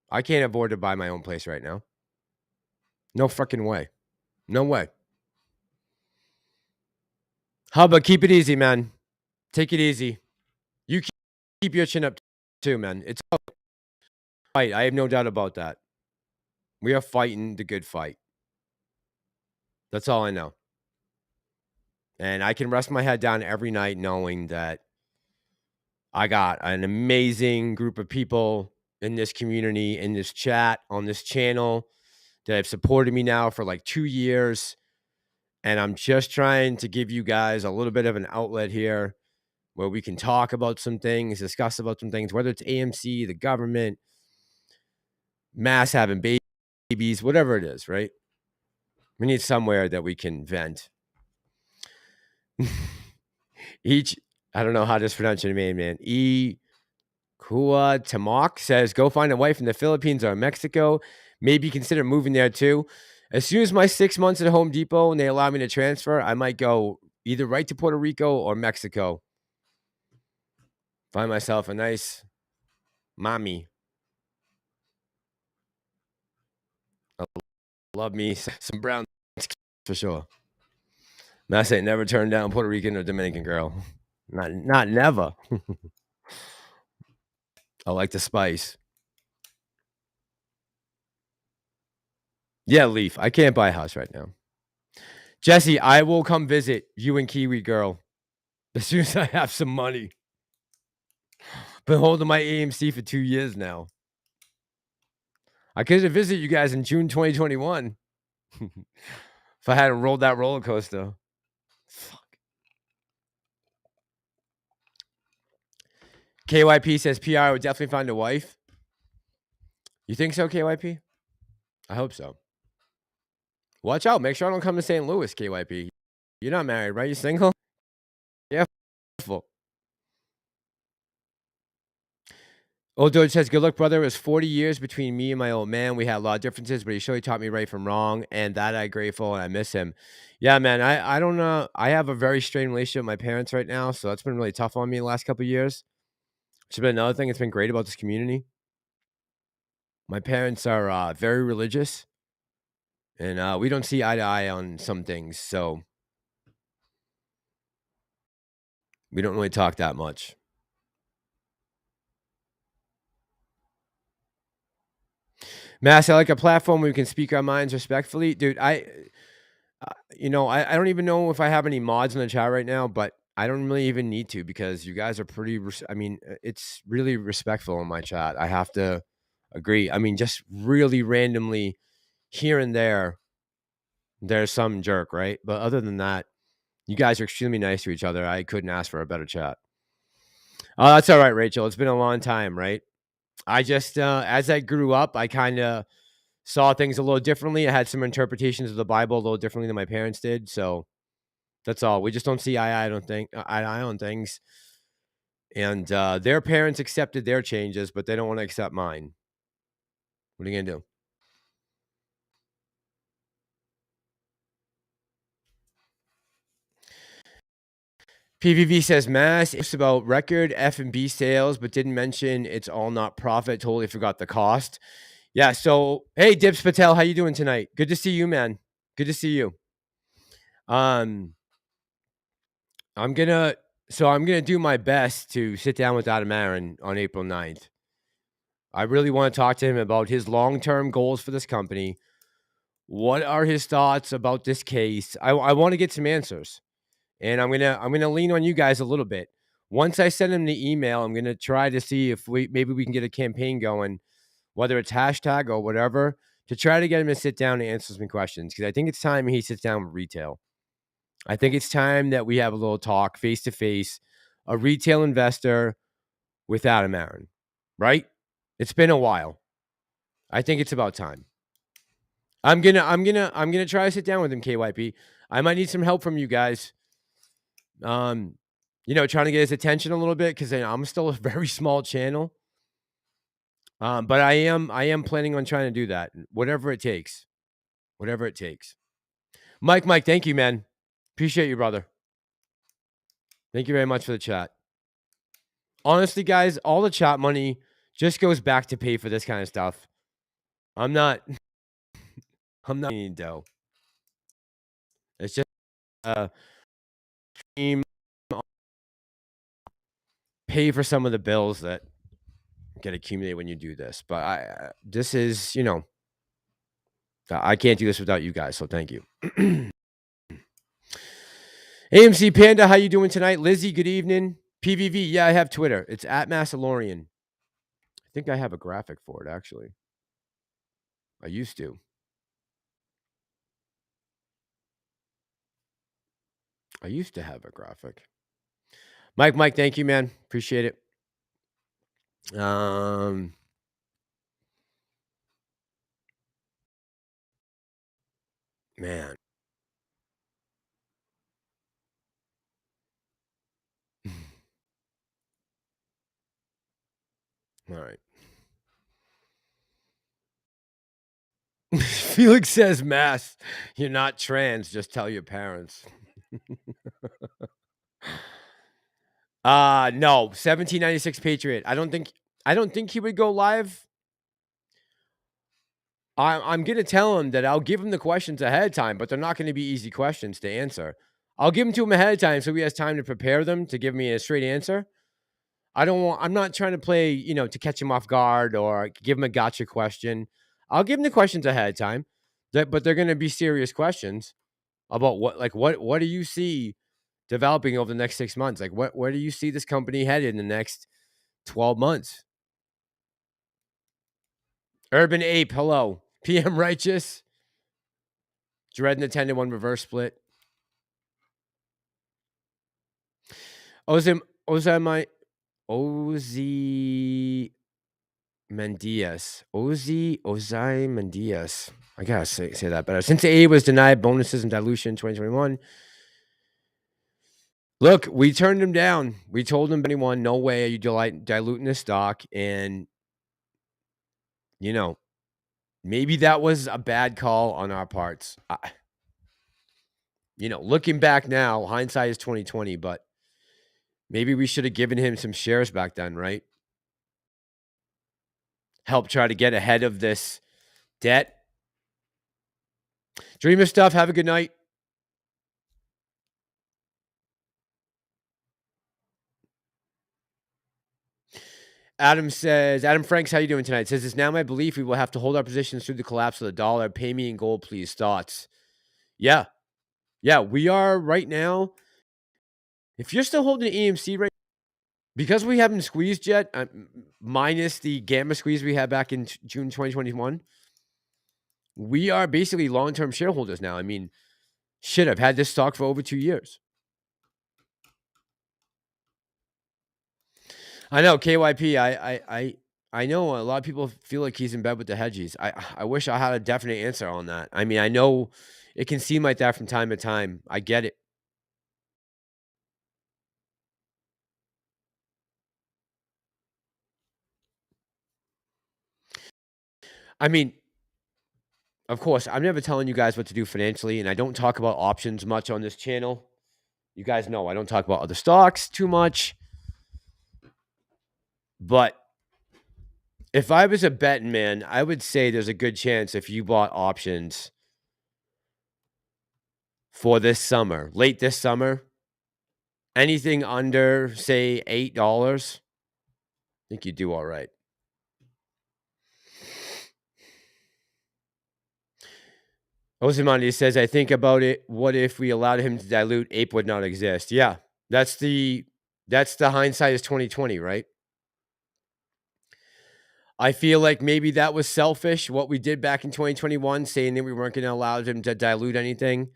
I can't afford to buy my own place right now. No fucking way. No way. Hubba, keep it easy, man. Take it easy. You keep your chin up too, man. It's all right. I have no doubt about that. We are fighting the good fight. That's all I know. And I can rest my head down every night knowing that I got an amazing group of people in this community, in this chat, on this channel that have supported me now for like 2 years. And I'm just trying to give you guys a little bit of an outlet here where we can talk about some things, discuss about some things, whether it's AMC, the government, mass having babies, whatever it is, right? We need somewhere that we can vent. I don't know how to pronounce your name, man. Kua Tamok says, go find a wife in the Philippines or Mexico. Maybe consider moving there too. As soon as my 6 months at Home Depot and they allow me to transfer, I might go either right to Puerto Rico or Mexico. Find myself a nice mommy. I love me some brown for sure. Mass ain't never turned down Puerto Rican or Dominican girl. Not never. I like the spice. Yeah, Leaf. I can't buy a house right now. Jesse, I will come visit you and Kiwi girl as soon as I have some money. Been holding my AMC for 2 years now. I could have visited you guys in June 2021 if I hadn't rolled that roller coaster. Fuck. KYP says PR would definitely find a wife. You think so, KYP? I hope so. Watch out. Make sure I don't come to St. Louis, KYP. You're not married, right? You single? Yeah. Old George says, good luck, brother. It was 40 years between me and my old man. We had a lot of differences, but he surely taught me right from wrong, and that I'm grateful, and I miss him. Yeah, man, I don't know. I have a very strained relationship with my parents right now, so that's been really tough on me the last couple of years. Which has been another thing that's been great about this community. My parents are very religious, and we don't see eye to eye on some things, so we don't really talk that much. Mass, I like a platform where we can speak our minds respectfully. Dude, I don't even know if I have any mods in the chat right now, but I don't really even need to because you guys are pretty, it's really respectful in my chat. I have to agree. I mean, just really randomly here and there, there's some jerk, right? But other than that, you guys are extremely nice to each other. I couldn't ask for a better chat. Oh, that's all right, Rachel. It's been a long time, right? I just, as I grew up, I kind of saw things a little differently. I had some interpretations of the Bible a little differently than my parents did. So that's all. We just don't see eye on things. And their parents accepted their changes, but they don't want to accept mine. What are you going to do? PVV says, Mass, it's about record F&B sales, but didn't mention it's all not profit. Totally forgot the cost. Yeah, so, hey, Dips Patel, how you doing tonight? Good to see you, man. Good to see you. I'm gonna do my best to sit down with Adam Aaron on April 9th. I really want to talk to him about his long-term goals for this company. What are his thoughts about this case? I want to get some answers. And I'm gonna lean on you guys a little bit. Once I send him the email, I'm gonna try to see if maybe we can get a campaign going, whether it's hashtag or whatever, to try to get him to sit down and answer some questions. Because I think it's time he sits down with retail. I think it's time that we have a little talk face to face, a retail investor with Adam Aaron, right? It's been a while. I think it's about time. I'm gonna try to sit down with him, KYP. I might need some help from you guys. Trying to get his attention a little bit because I'm still a very small channel. But I am planning on trying to do that. Whatever it takes. Whatever it takes. Mike, thank you, man. Appreciate you, brother. Thank you very much for the chat. Honestly, guys, all the chat money just goes back to pay for this kind of stuff. I'm not needing dough. It's just pay for some of the bills that get accumulated when you do this. But this is, I can't do this without you guys. So thank you. AMC Panda, how you doing tonight? Lizzie, good evening. PVV, yeah, I have Twitter. It's at Massalorian. I think I have a graphic for it, actually. I used to. Have a graphic. Mike, thank you, man. Appreciate it. Man. All right. Felix says, Mass, you're not trans. Just tell your parents. No, 1796 Patriot. I don't think he would go live. I'm gonna tell him that I'll give him the questions ahead of time, but they're not gonna be easy questions to answer. I'll give them to him ahead of time so he has time to prepare them to give me a straight answer. I'm not trying to play, to catch him off guard or give him a gotcha question. I'll give him the questions ahead of time, but they're gonna be serious questions about what do you see developing over the next 6 months? Like where do you see this company headed in the next 12 months? Urban Ape, hello. PM Righteous. Dread and attended one reverse split. Ozzy Mendias. Ozzy Mendias. I gotta say that better. Since A was denied bonuses and dilution in 2021. Look, we turned him down. We told him, anyone, no way are you diluting this stock. And, maybe that was a bad call on our parts. Looking back now, hindsight is 2020, but maybe we should have given him some shares back then, right? Help try to get ahead of this debt. Dreamer stuff. Have a good night. Adam Franks, how you doing tonight? Says, it's now my belief we will have to hold our positions through the collapse of the dollar. Pay me in gold, please. Thoughts? Yeah, we are right now. If you're still holding EMC right, because we haven't squeezed yet, minus the gamma squeeze we had back in June 2021, we are basically long-term shareholders now. I mean, shit, I've had this stock for over 2 years. I know, KYP. I know a lot of people feel like he's in bed with the hedgies. I wish I had a definite answer on that. I mean, I know it can seem like that from time to time. I get it. I mean, of course, I'm never telling you guys what to do financially, and I don't talk about options much on this channel. You guys know I don't talk about other stocks too much. But if I was a betting man, I would say there's a good chance if you bought options for this summer, late this summer, anything under, say, $8, I think you do all right. Ozymandias says, I think about it. What if we allowed him to dilute? Ape would not exist. Yeah, that's the hindsight is 2020, right? I feel like maybe that was selfish, what we did back in 2021, saying that we weren't going to allow him to dilute anything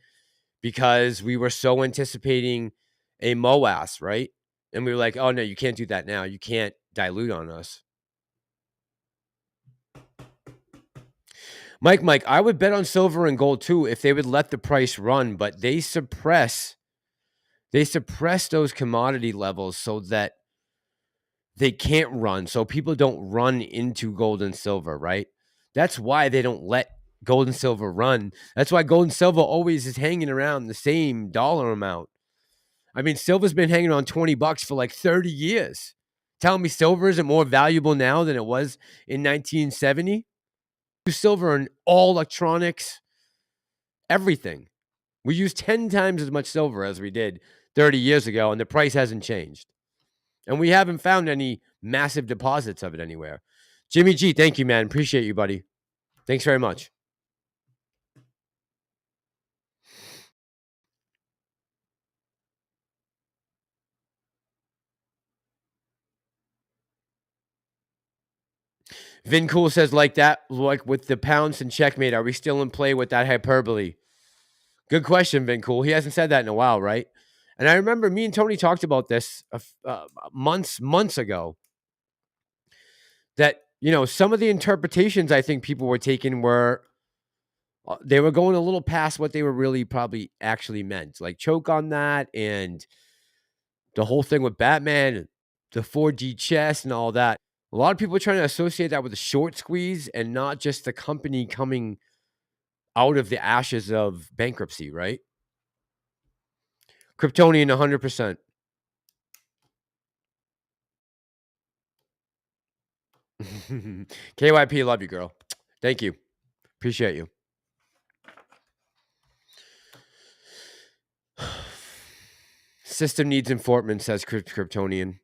because we were so anticipating a MOAS, right? And we were like, oh, no, you can't do that now. You can't dilute on us. Mike, I would bet on silver and gold too if they would let the price run, but they suppress those commodity levels so that they can't run, so people don't run into gold and silver, right? That's why they don't let gold and silver run. That's why gold and silver always is hanging around the same dollar amount. I mean, silver's been hanging on $20 for like 30 years. Tell me silver isn't more valuable now than it was in 1970? Silver in all electronics, everything. We use 10 times as much silver as we did 30 years ago, and the price hasn't changed. And we haven't found any massive deposits of it anywhere. Jimmy G, thank you, man. Appreciate you, buddy. Thanks very much. Vin Cool says, like that, like with the pounce and checkmate, are we still in play with that hyperbole? Good question, Vin Cool. He hasn't said that in a while, right? And I remember me and Tony talked about this months ago. That, some of the interpretations I think people were taking were, they were going a little past what they were really probably actually meant. Like choke on that and the whole thing with Batman, the 4D chess and all that. A lot of people are trying to associate that with a short squeeze and not just the company coming out of the ashes of bankruptcy, right? Kryptonian 100%. KYP, love you, girl. Thank you. Appreciate you. System needs enforcement, says Kryptonian.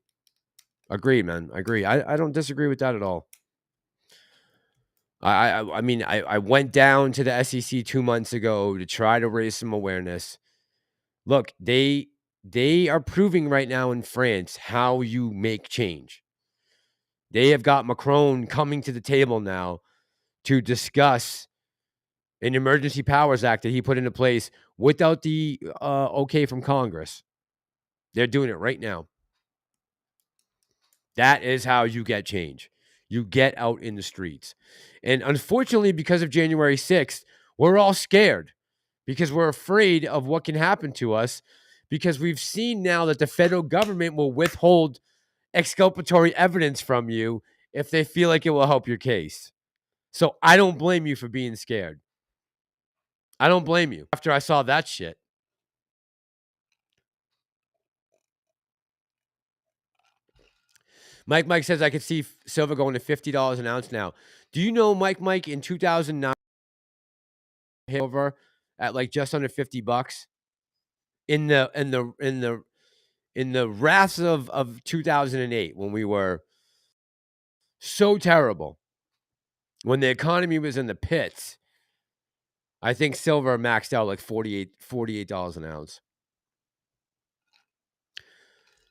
Agreed, man. Agree. I don't disagree with that at all. I mean, I went down to the SEC 2 months ago to try to raise some awareness. Look, they are proving right now in France how you make change. They have got Macron coming to the table now to discuss an Emergency Powers Act that he put into place without the okay from Congress. They're doing it right now. That is how you get change. You get out in the streets. And unfortunately, because of January 6th, we're all scared because we're afraid of what can happen to us because we've seen now that the federal government will withhold exculpatory evidence from you if they feel like it will help your case. So I don't blame you for being scared. I don't blame you after I saw that shit. Mike says I could see silver going to $50 an ounce now. Do you know, Mike, in 2009, over at like just under $50 in the wrath of 2008 when we were so terrible, when the economy was in the pits. I think silver maxed out like $48 an ounce.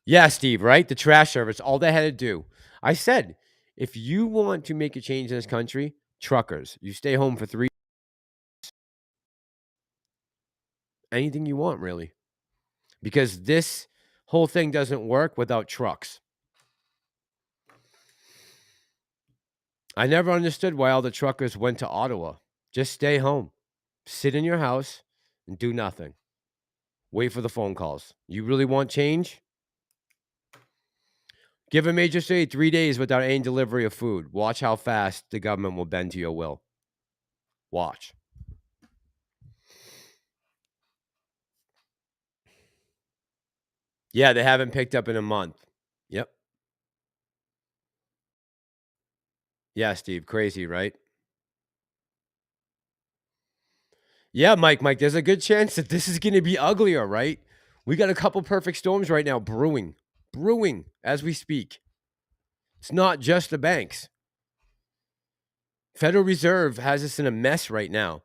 Yeah, Steve, right? The trash service, all they had to do. I said, if you want to make a change in this country, truckers, you stay home for 3 years. Anything you want, really. Because this whole thing doesn't work without trucks. I never understood why all the truckers went to Ottawa. Just stay home. Sit in your house and do nothing. Wait for the phone calls. You really want change? Give a major city 3 days without any delivery of food. Watch how fast the government will bend to your will. Watch. Yeah, they haven't picked up in a month. Yep. Yeah, Steve. Crazy, right? Yeah, Mike, there's a good chance that this is going to be uglier, right? We got a couple perfect storms right now brewing as we speak. It's not just the banks. Federal Reserve has us in a mess right now.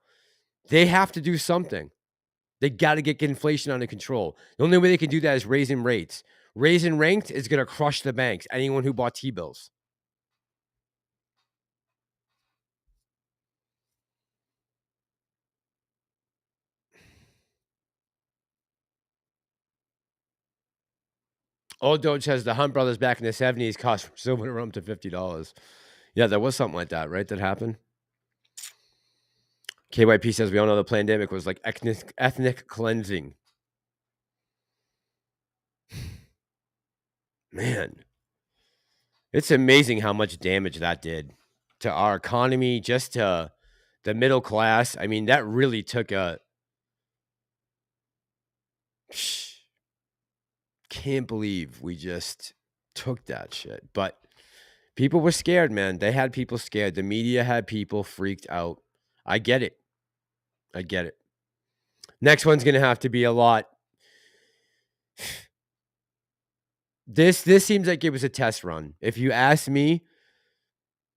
They have to do something. They got to get inflation under control. The only way they can do that is raising rates. Raising rates is going to crush the banks, anyone who bought T-bills. Old Doge says the Hunt brothers back in the 70s cost silver rum to $50. Yeah, there was something like that, right? That happened. KYP says we all know the pandemic was like ethnic cleansing. Man, it's amazing how much damage that did to our economy, just to the middle class. I mean, that really took a... Can't believe we just took that shit. But people were scared, man. They had people scared. The media had people freaked out. I get it. I get it. Next one's going to have to be a lot. This seems like it was a test run. If you ask me,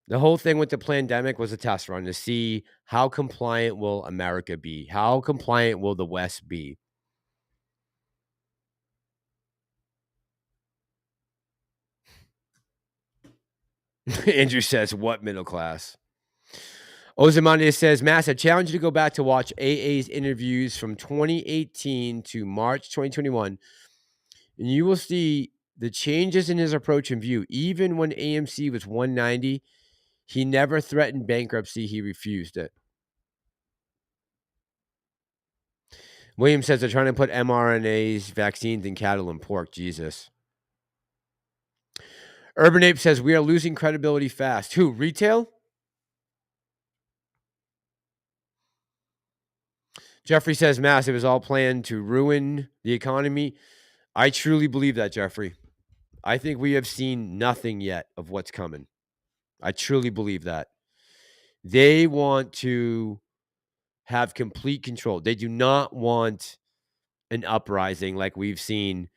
the whole thing with the pandemic was a test run to see how compliant will America be? How compliant will the West be? Andrew says, what middle class? Ozymandias says, Mass, I challenge you to go back to watch AA's interviews from 2018 to March 2021, and you will see the changes in his approach and view. Even when AMC was 190, he never threatened bankruptcy. He refused it. William says they're trying to put mRNAs, vaccines in cattle and pork. Jesus. Urban Ape says we are losing credibility fast. Who? Retail? Jeffrey says, Mass, it was all planned to ruin the economy. I truly believe that, Jeffrey. I think we have seen nothing yet of what's coming. I truly believe that. They want to have complete control. They do not want an uprising like we've seen.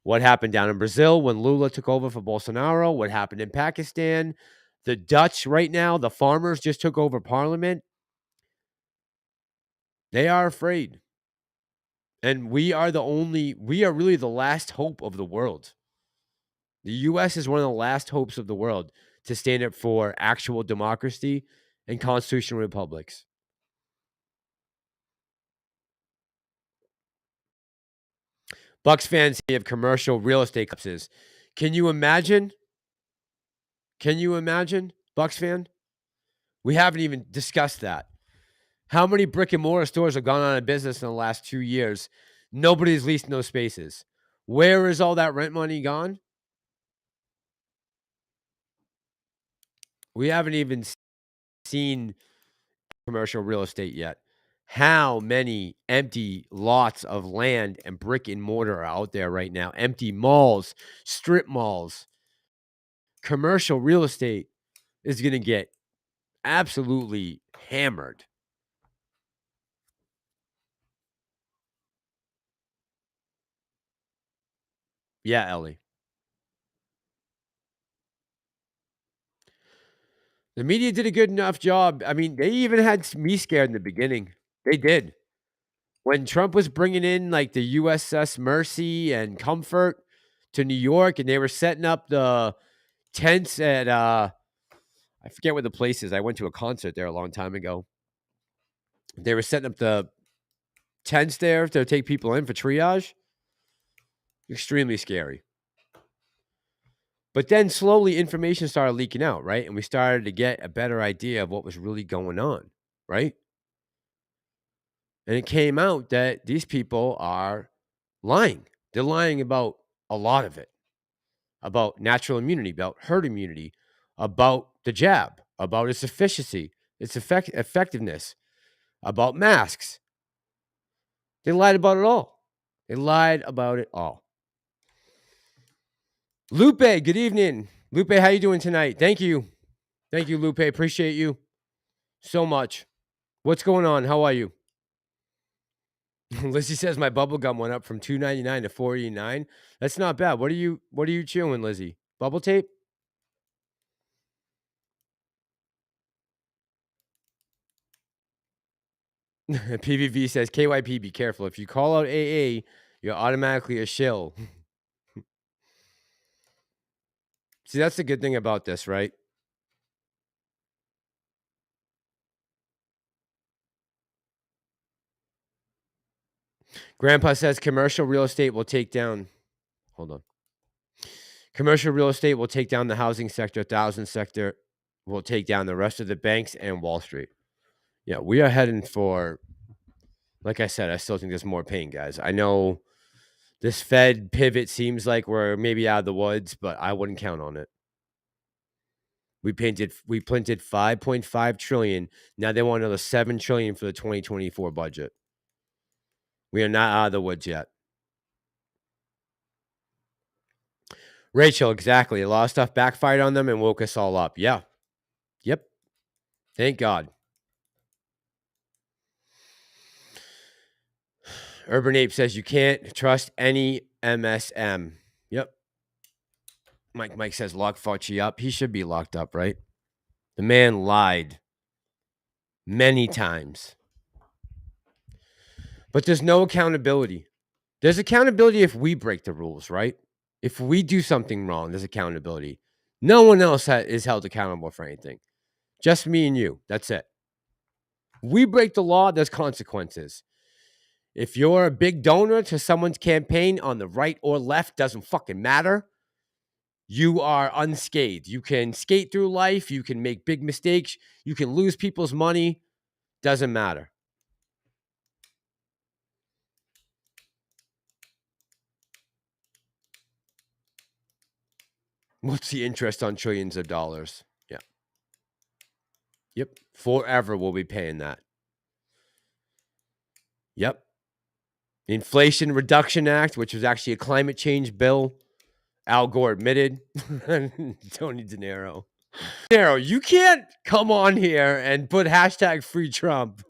What happened down in Brazil when Lula took over for Bolsonaro? What happened in Pakistan? The Dutch right now, the farmers just took over parliament. They are afraid. And we are really the last hope of the world. The U.S. is one of the last hopes of the world to stand up for actual democracy and constitutional republics. Bucks fans have commercial real estate collapses. Can you imagine? Bucks fan? We haven't even discussed that. How many brick and mortar stores have gone out of business in the last 2 years? Nobody's leased those spaces. Where is all that rent money gone? We haven't even seen commercial real estate yet. How many empty lots of land and brick and mortar are out there right now? Empty malls, strip malls. Commercial real estate is going to get absolutely hammered. Yeah, Ellie. The media did a good enough job. I mean, they even had me scared in the beginning. They did. When Trump was bringing in like the USS Mercy and Comfort to New York, and they were setting up the tents at I forget what the place is. I went to a concert there a long time ago. They were setting up the tents there to take people in for triage. Extremely scary. But then slowly information started leaking out, right? And we started to get a better idea of what was really going on, right? And it came out that these people are lying. They're lying about a lot of it. About natural immunity, about herd immunity, about the jab, about its efficiency, its effectiveness, about masks. They lied about it all. They lied about it all. Lupe, good evening. Lupe, how you doing tonight? Thank you. Thank you, Lupe. Appreciate you so much. What's going on? How are you? Lizzie says my bubble gum went up from $2.99 to $4.89. That's not bad. What are you chewing, Lizzie? Bubble tape? PVV says KYP, be careful. If you call out AA, you're automatically a shill. See, that's the good thing about this, right? Grandpa says commercial real estate will take down. Hold on. Commercial real estate will take down the housing sector. Thousand sector will take down the rest of the banks and Wall Street. Yeah, we are heading for, like I said, I still think there's more pain, guys. I know this Fed pivot seems like we're maybe out of the woods, but I wouldn't count on it. We printed 5.5 trillion. Now they want another 7 trillion for the 2024 budget. We are not out of the woods yet. Rachel, exactly. A lot of stuff backfired on them and woke us all up. Yeah. Yep. Thank God. Urban Ape says you can't trust any MSM. Yep. Mike says lock Fauci up. He should be locked up, right? The man lied many times. But there's no accountability. There's accountability if we break the rules, right? If we do something wrong, there's accountability. No one else is held accountable for anything. Just me and you. That's it. We break the law, there's consequences. If you're a big donor to someone's campaign on the right or left, doesn't fucking matter. You are unscathed. You can skate through life. You can make big mistakes. You can lose people's money. Doesn't matter. What's the interest on trillions of dollars? Yeah. Yep. Forever we'll be paying that. Yep. Inflation Reduction Act, which was actually a climate change bill. Al Gore admitted. Tony De Niro. You can't come on here and put hashtag free Trump.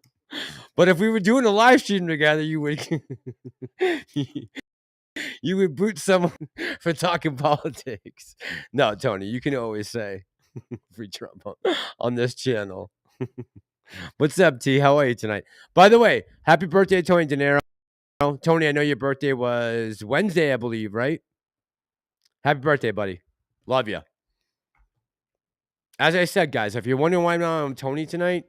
But if we were doing a live stream together, you would you would boot someone for talking politics. No, Tony, you can always say free Trump on this channel. What's up, T? How are you tonight? By the way, happy birthday, Tony De Niro. Tony, I know your birthday was Wednesday, I believe, right? Happy birthday, buddy. Love you. As I said, guys, if you're wondering why I'm not on Tony tonight,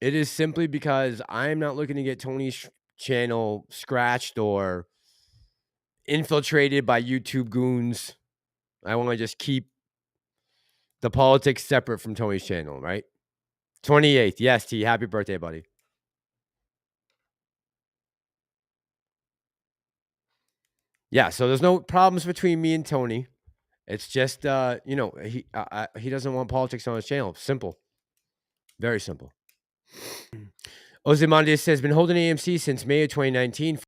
it is simply because I'm not looking to get Tony's channel scratched or infiltrated by YouTube goons. I want to just keep the politics separate from Tony's channel, right? 28th. Yes, T. Happy birthday, buddy. Yeah, so there's no problems between me and Tony. It's just, he doesn't want politics on his channel. Simple. Very simple. Ozymandias says, been holding AMC since May of 2019.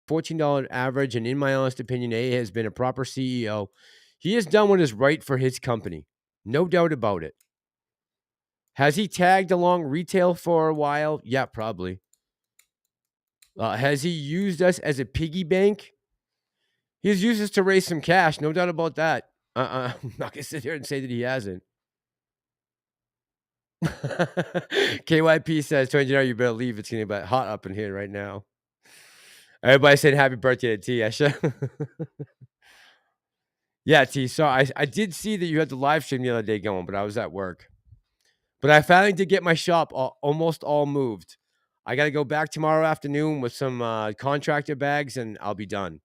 $14 average, and in my honest opinion, A has been a proper CEO. He has done what is right for his company. No doubt about it. Has he tagged along retail for a while? Yeah, probably. Has he used us as a piggy bank? He's used us to raise some cash. No doubt about that. I'm not going to sit here and say that he hasn't. KYP says, "20 you better leave. It's going to be hot up in here right now." Everybody said happy birthday to T. I should. Yeah, T. So I did see that you had the live stream the other day going, but I was at work. But I finally did get my shop almost all moved. I got to go back tomorrow afternoon with some contractor bags, and I'll be done.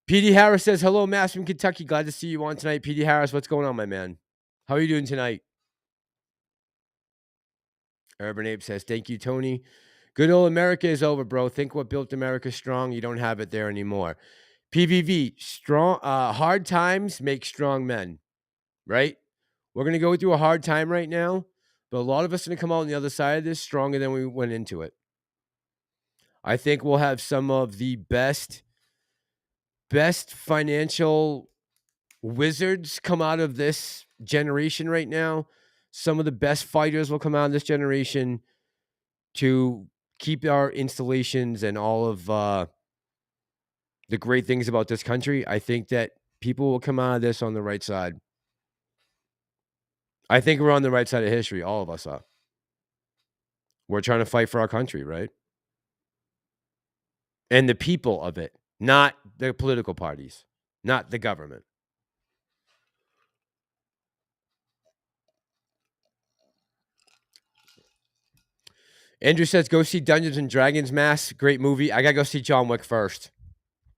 PD Harris says, hello, Mass from Kentucky. Glad to see you on tonight. PD Harris, what's going on, my man? How are you doing tonight? Urban Ape says, thank you, Tony. Good old America is over, bro. Think what built America strong. You don't have it there anymore. PVV, strong, hard times make strong men, right? We're going to go through a hard time right now, but a lot of us are going to come out on the other side of this stronger than we went into it. I think we'll have some of the best financial wizards come out of this generation right now. Some of the best fighters will come out of this generation to keep our installations and all of the great things about this country. I think that people will come out of this on the right side. I think we're on the right side of history. All of us are. We're trying to fight for our country, right? And the people of it, not the political parties, not the government. Andrew says, go see Dungeons and Dragons Mask. Great movie. I got to go see John Wick first.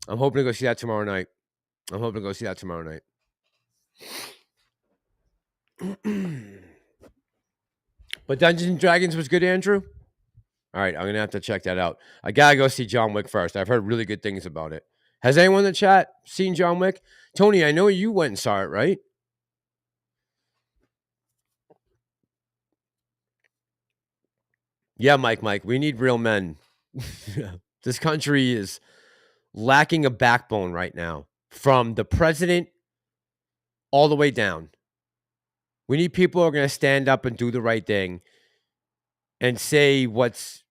I'm hoping to go see that tomorrow night. But Dungeons and Dragons was good, Andrew? All right, I'm going to have to check that out. I got to go see John Wick first. I've heard really good things about it. Has anyone in the chat seen John Wick? Tony, I know you went and saw it, right? Yeah, Mike, we need real men. This country is lacking a backbone right now, from the president all the way down. We need people who are going to stand up and do the right thing and say what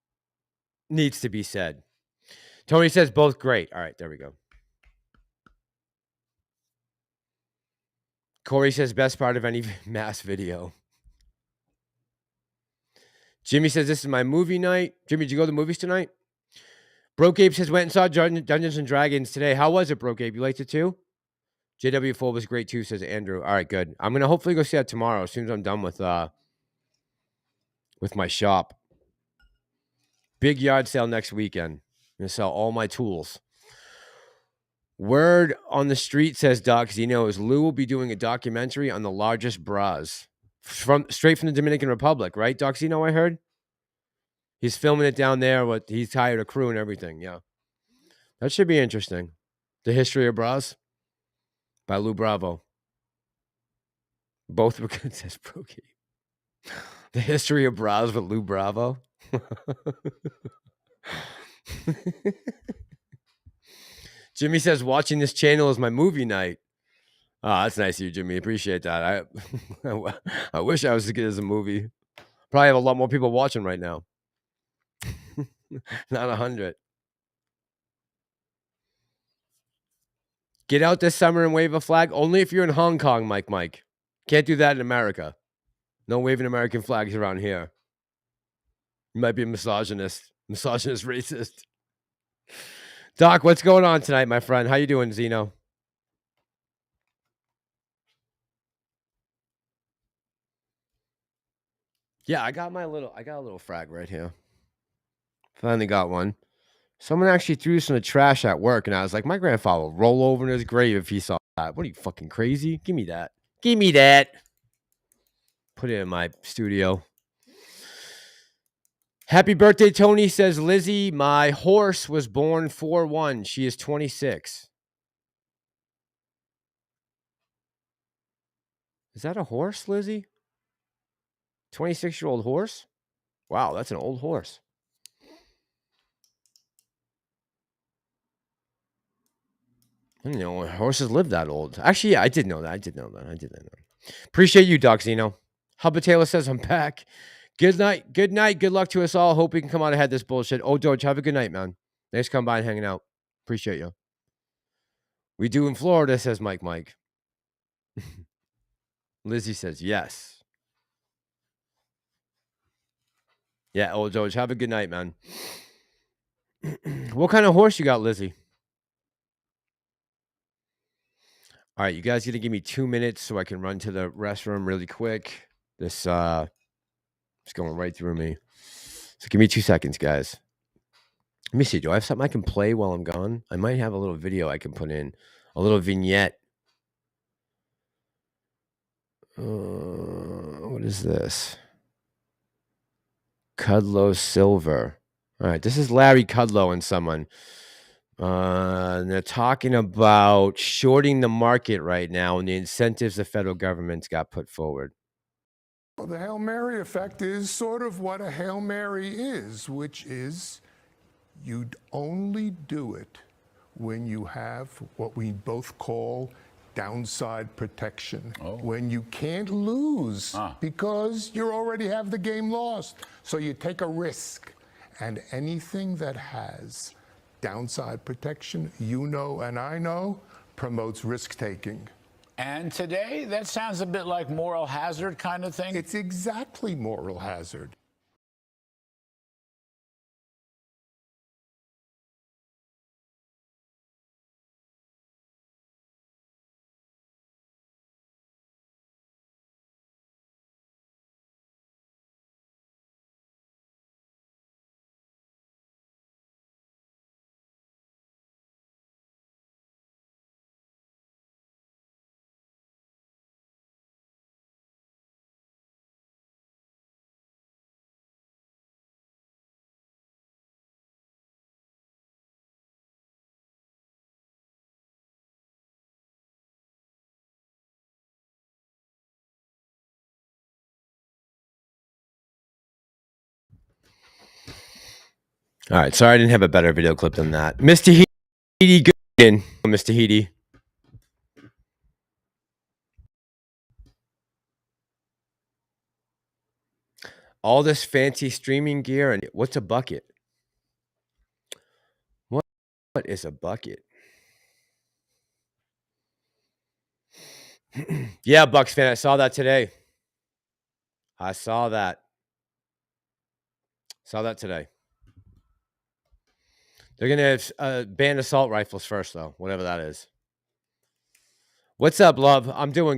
needs to be said. Tony says both great. All right, there we go. Corey says best part of any mass video. Jimmy says this is my movie night. Jimmy, did you go to the movies tonight? Broke Abe says went and saw Dungeons and Dragons today. How was it, Broke Abe? You liked it too? JW4 was great too, says Andrew. All right, good. I'm gonna hopefully go see that tomorrow as soon as I'm done with my shop. Big yard sale next weekend. I'm gonna sell all my tools. Word on the street, says Doc Zeno, is Lou will be doing a documentary on the largest bras straight from the Dominican Republic, right? Doc Zeno, I heard. He's filming it down there. He's hired a crew and everything. Yeah, that should be interesting. The History of Bras by Lou Bravo. Both were good, says Brokey. The History of Bras with Lou Bravo. Jimmy says watching this channel is my movie night. Oh, that's nice of you, Jimmy. Appreciate that. I wish I was as good as a movie. Probably have a lot more people watching right now. Not 100. Get out this summer and wave a flag. Only if you're in Hong Kong, Mike. Can't do that in America. No waving American flags around here. You might be a misogynist racist. Doc, what's going on tonight, my friend? How you doing, Zeno? Yeah, I got a little frag right here. Finally got one. Someone actually threw this in the trash at work, and I was like, my grandfather would roll over in his grave if he saw that. What are you, fucking crazy? Give me that. Give me that. Put it in my studio. Happy birthday, Tony, says Lizzie. My horse was born 4/1. She is 26. Is that a horse, Lizzie? 26-year-old horse? Wow, that's an old horse. I didn't know horses live that old. Actually, yeah, I did know that. Appreciate you, Doc Zeno. Hubba Taylor says I'm back. Good night. Good night. Good luck to us all. Hope we can come out ahead of this bullshit. Oh, George, have a good night, man. Thanks for coming by and hanging out. Appreciate you. We do in Florida, says Mike. Lizzie says yes. Yeah, old George, have a good night, man. What kind of horse you got, Lizzie? All right, you guys gonna give me 2 minutes so I can run to the restroom really quick. This it's going right through me. So give me 2 seconds, guys. Let me see. Do I have something I can play while I'm gone? I might have a little video I can put in, a little vignette. What is this? Kudlow Silver. All right, this is Larry Kudlow and someone. And they're talking about shorting the market right now and the incentives the federal government's got put forward. Well, the Hail Mary effect is sort of what a Hail Mary is, which is you'd only do it when you have what we both call downside protection. When you can't lose because you already have the game lost. So you take a risk. And anything that has downside protection, you know and I know, promotes risk-taking. And today, that sounds a bit like moral hazard kind of thing. It's exactly moral hazard. All right, sorry I didn't have a better video clip than that. Mr. Heedy, good in, Mr. Heedy. All this fancy streaming gear, and what's a bucket? What is a bucket? Yeah, Bucks fan, I saw that today. I saw that. Saw that today. They're going to ban assault rifles first, though, whatever that is. What's up, love? I'm doing.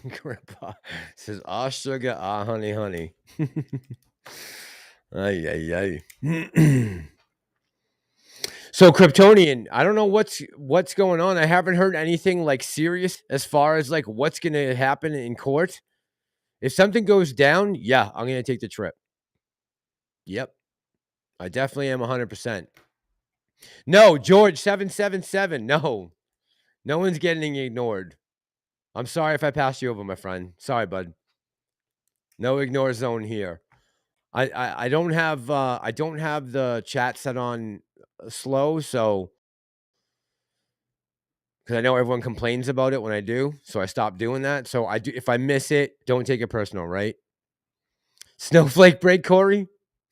Grandpa says, "Ah, sugar, ah, honey, honey." Ay, ay, ay. So, Kryptonian, I don't know what's going on. I haven't heard anything like serious as far as like what's going to happen in court. If something goes down, yeah, I'm going to take the trip. Yep, I definitely am 100%. No, George 777. No one's getting ignored. I'm sorry if I passed you over, my friend. Sorry, bud. No ignore zone here. I don't have the chat set on slow, so because I know everyone complains about it when I do, so I stopped doing that. So I do if I miss it, don't take it personal, right? Snowflake break, Corey?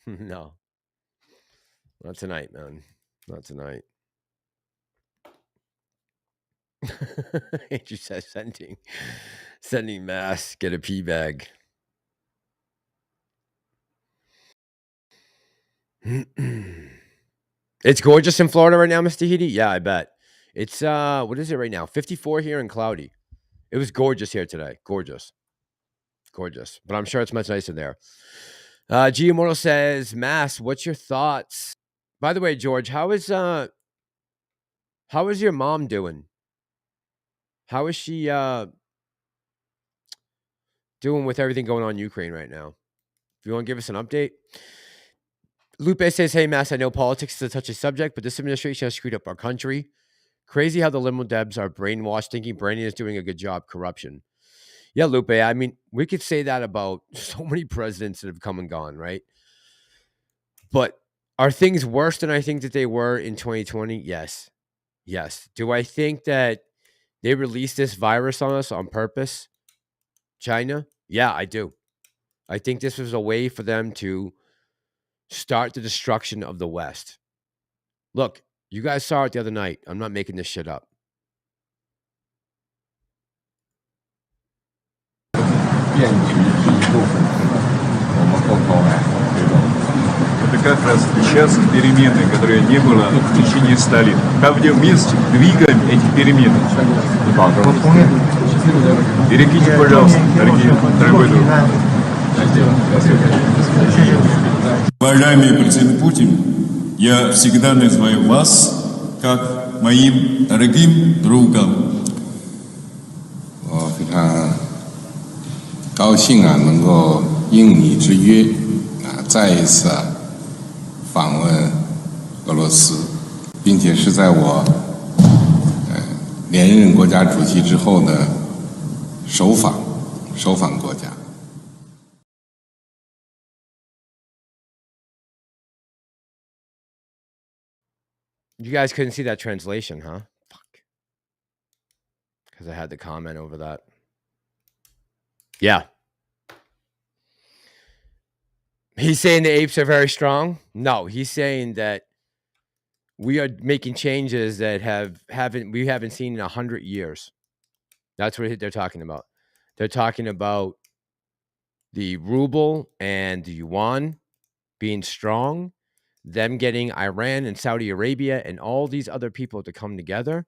No, not tonight, man. Not tonight. Andrew says sending mass, get a pee bag. It's gorgeous in Florida right now, Mr. Heedy. Yeah, I bet. It's what is it right now? 54 here and cloudy. It was gorgeous here today. Gorgeous. But I'm sure it's much nicer there. G Immortal says, Mass, what's your thoughts? By the way, George, how is your mom doing? How is she doing with everything going on in Ukraine right now? If you want to give us an update. Lupe says, hey, Mass, I know politics is a touchy subject, but this administration has screwed up our country. Crazy how the limo debs are brainwashed, thinking Brandon is doing a good job. Corruption. Yeah, Lupe, I mean, we could say that about so many presidents that have come and gone, right? But are things worse than I think that they were in 2020? Yes. Do I think that they released this virus on us on purpose? China? Yeah, I do. I think this was a way for them to start the destruction of the West. Look, you guys saw it the other night. I'm not making this shit up. Это как раз сейчас перемены, которые не было в течение 100 лет. Там, где мы двигаем эти перемены. Перекиньте, пожалуйста, дорогой друг. Уважаемый президент Путин, я всегда называю вас как моим дорогим другом. 我非常高兴能够应你之约再一次访问俄罗斯，并且是在我连任国家主席之后的首访国家。You guys couldn't see that translation, huh? Fuck. Because I had the comment over that. Yeah. He's saying the apes are very strong. No, he's saying that we are making changes that we haven't seen in 100 years. That's what they're talking about. They're talking about the ruble and the yuan being strong, them getting Iran and Saudi Arabia and all these other people to come together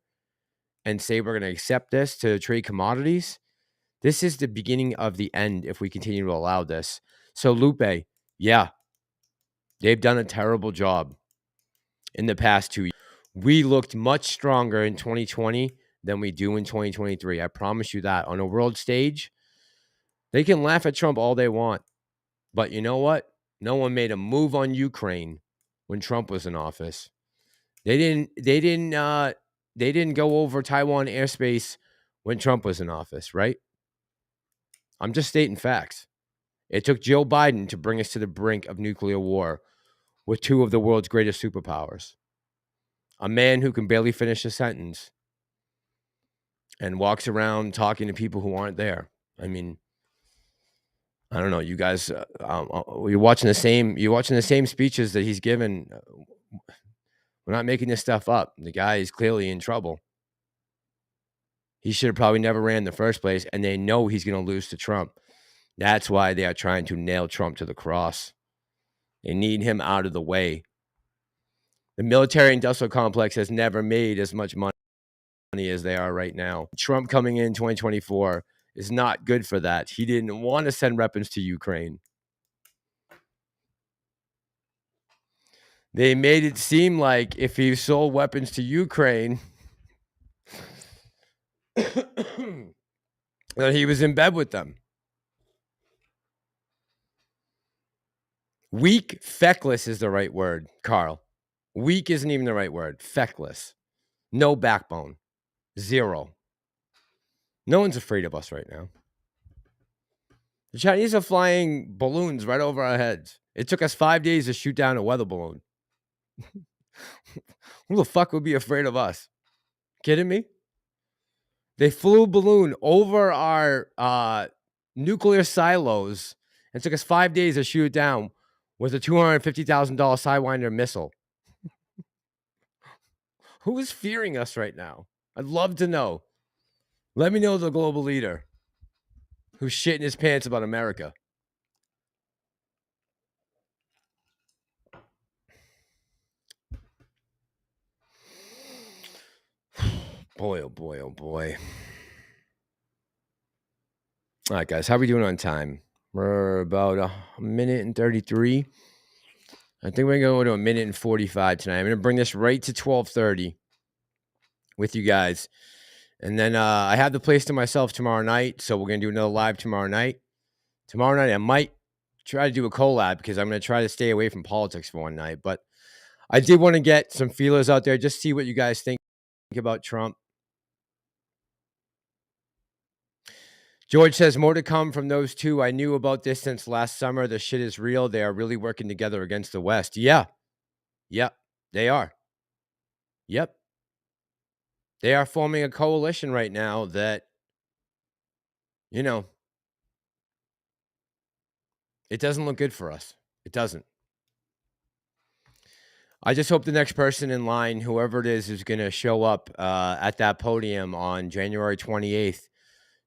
and say we're going to accept this to trade commodities. This is the beginning of the end if we continue to allow this. So Lupe, yeah, they've done a terrible job in the past 2 years. We looked much stronger in 2020 than we do in 2023. I promise you that. On a world stage, they can laugh at Trump all they want. But you know what? No one made a move on Ukraine when Trump was in office. They didn't didn't go over Taiwan airspace when Trump was in office, right? I'm just stating facts. It took Joe Biden to bring us to the brink of nuclear war with two of the world's greatest superpowers. A man who can barely finish a sentence and walks around talking to people who aren't there. I mean, I don't know. You guys, you're watching the same speeches that he's given. We're not making this stuff up. The guy is clearly in trouble. He should have probably never ran in the first place, and they know he's going to lose to Trump. That's why they are trying to nail Trump to the cross. They need him out of the way. The military-industrial complex has never made as much money as they are right now. Trump coming in 2024 is not good for that. He didn't want to send weapons to Ukraine. They made it seem like if he sold weapons to Ukraine, that he was in bed with them. Weak, feckless is the right word, Carl. Weak isn't even the right word. Feckless. No backbone. Zero. No one's afraid of us right now. The Chinese are flying balloons right over our heads. It took us 5 days to shoot down a weather balloon. Who the fuck would be afraid of us? Kidding me? They flew a balloon over our nuclear silos and took us 5 days to shoot it down with a $250,000 Sidewinder missile. Who is fearing us right now? I'd love to know. Let me know the global leader who's shitting his pants about America. Boy, oh boy, oh boy. All right, guys, how are we doing on time? We're about a minute and 33. I think we're going to go to a minute and 45 tonight. I'm going to bring this right to 12:30 with you guys. And then I have the place to myself tomorrow night, so we're going to do another live tomorrow night. Tomorrow night, I might try to do a collab because I'm going to try to stay away from politics for one night. But I did want to get some feelers out there, just see what you guys think about Trump. George says, more to come from those two. I knew about this since last summer. The shit is real. They are really working together against the West. Yeah. Yep. They are. Yep. They are forming a coalition right now that, you know, it doesn't look good for us. It doesn't. I just hope the next person in line, whoever it is going to show up at that podium on January 28th,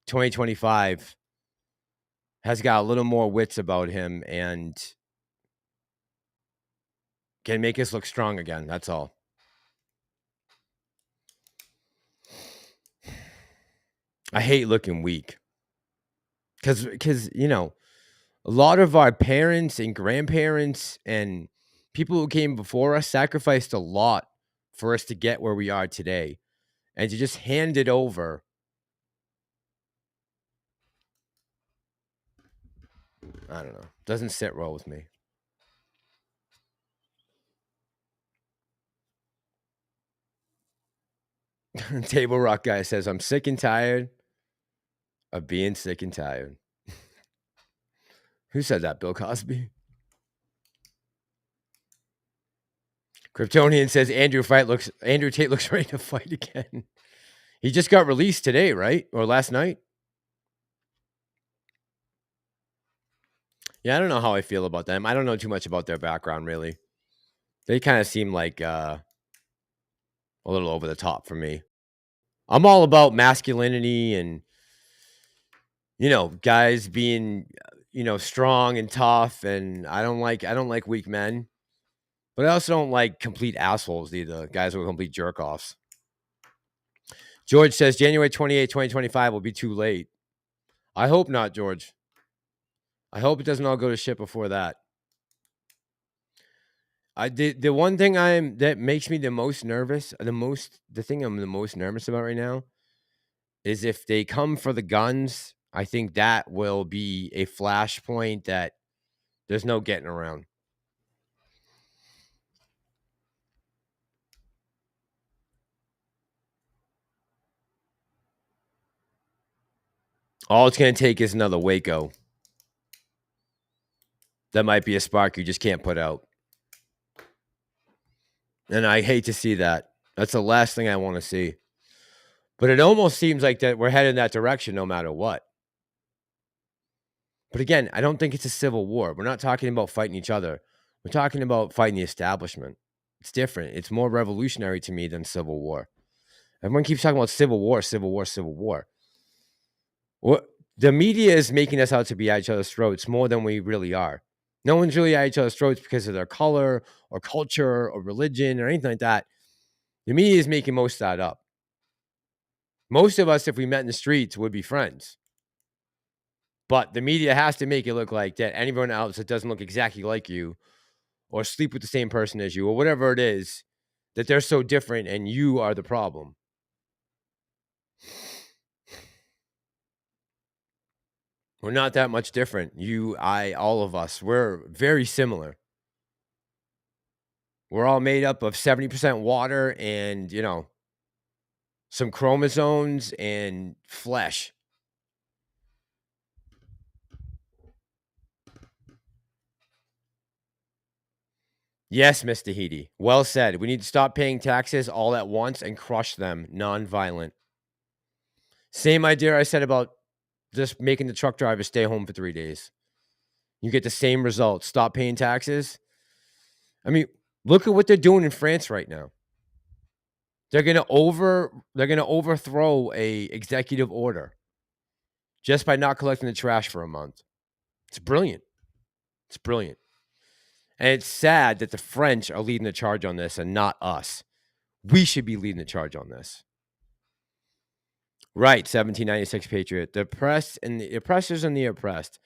2025, has got a little more wits about him and can make us look strong again. That's all. I hate looking weak. Because, you know, a lot of our parents and grandparents and people who came before us sacrificed a lot for us to get where we are today. And to just hand it over. I don't know. Doesn't sit well with me. Table Rock guy says, I'm sick and tired of being sick and tired. Who said that? Bill Cosby? Kryptonian says Andrew Tate looks ready to fight again. He just got released today, right? Or last night? Yeah, I don't know how I feel about them. I don't know too much about their background, really. They kind of seem like a little over the top for me. I'm all about masculinity and, you know, guys being, you know, strong and tough, and I don't like weak men. But I also don't like complete assholes either. Guys who are complete jerk-offs. George says January 28, 2025 will be too late. I hope not, George. I hope it doesn't all go to shit before that. The one thing that makes me the most nervous, the thing I'm the most nervous about right now is if they come for the guns. I think that will be a flashpoint that there's no getting around. All it's going to take is another Waco. That might be a spark you just can't put out. And I hate to see that. That's the last thing I want to see. But it almost seems like that we're heading that direction no matter what. But again, I don't think it's a civil war. We're not talking about fighting each other. We're talking about fighting the establishment. It's different. It's more revolutionary to me than civil war. Everyone keeps talking about civil war, civil war, civil war. What the media is making us out to be at each other's throats more than we really are. No one's really at each other's throats because of their color or culture or religion or anything like that. The media is making most of that up. Most of us, if we met in the streets, would be friends. But the media has to make it look like that anyone else that doesn't look exactly like you or sleep with the same person as you or whatever it is, that they're so different and you are the problem. We're not that much different. You, I, all of us, we're very similar. We're all made up of 70% water and, some chromosomes and flesh. Yes, Mr. Heedy. Well said. We need to stop paying taxes all at once and crush them, non-violent. Same idea I said about just making the truck driver stay home for 3 days. You get the same result. Stop paying taxes. I mean, look at what they're doing in France right now. They're gonna overthrow a executive order just by not collecting the trash for a month. It's brilliant. It's brilliant. And it's sad that the French are leading the charge on this and not us. We should be leading the charge on this. Right, 1796 Patriot. The press and the oppressors and the oppressed.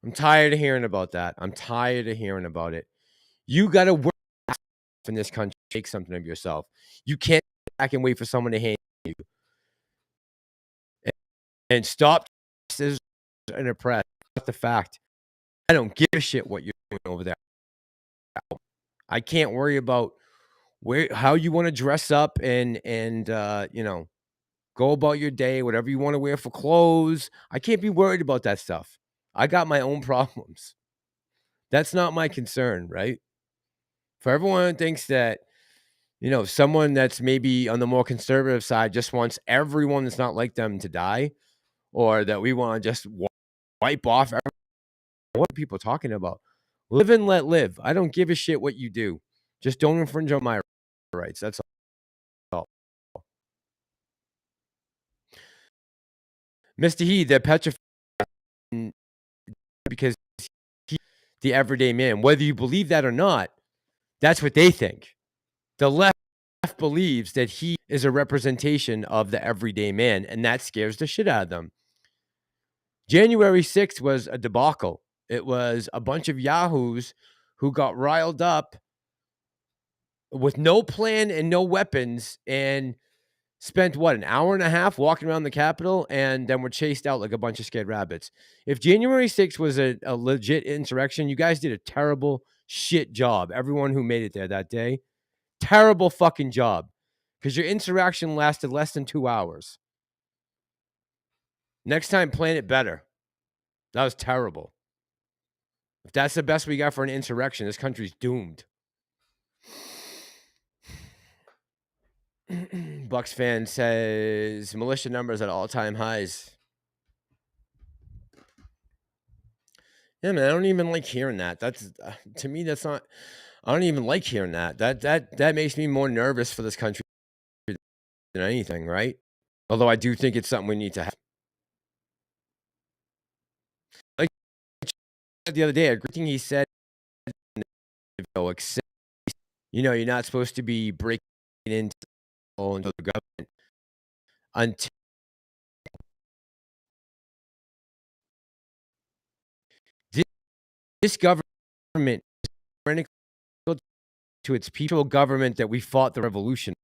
I'm tired of hearing about that. I'm tired of hearing about it. You got to work in this country, make something of yourself. You can't sit back and wait for someone to hand you. And stop and oppress. That's the fact. I don't give a shit what you're doing over there. I can't worry about how you want to dress up and go about your day, whatever you want to wear for clothes. I can't be worried about that stuff. I got my own problems. That's not my concern, right? For everyone who thinks that, someone that's maybe on the more conservative side just wants everyone that's not like them to die, or that we want to just wipe off everyone. What are people talking about? Live and let live. I don't give a shit what you do. Just don't infringe on my rights. That's all. Mr. He, they're petrified because he's the everyday man. Whether you believe that or not, that's what they think. The left believes that he is a representation of the everyday man, and that scares the shit out of them. January 6th was a debacle. It was a bunch of yahoos who got riled up with no plan and no weapons and spent, an hour and a half walking around the Capitol, and then were chased out like a bunch of scared rabbits. If January 6th was a legit insurrection, you guys did a terrible shit job. Everyone who made it there that day, terrible fucking job, because your insurrection lasted less than 2 hours. Next time, plan it better. That was terrible. If that's the best we got for an insurrection, this country's doomed. Bucks fan says militia numbers at all-time highs. Yeah, man, I don't even like hearing that. That's to me, that's not. I don't even like hearing that. That makes me more nervous for this country than anything, right? Although I do think it's something we need to have. Like the other day, a great thing he said, you're not supposed to be breaking into the government until this government is critical to its people government that we fought the revolution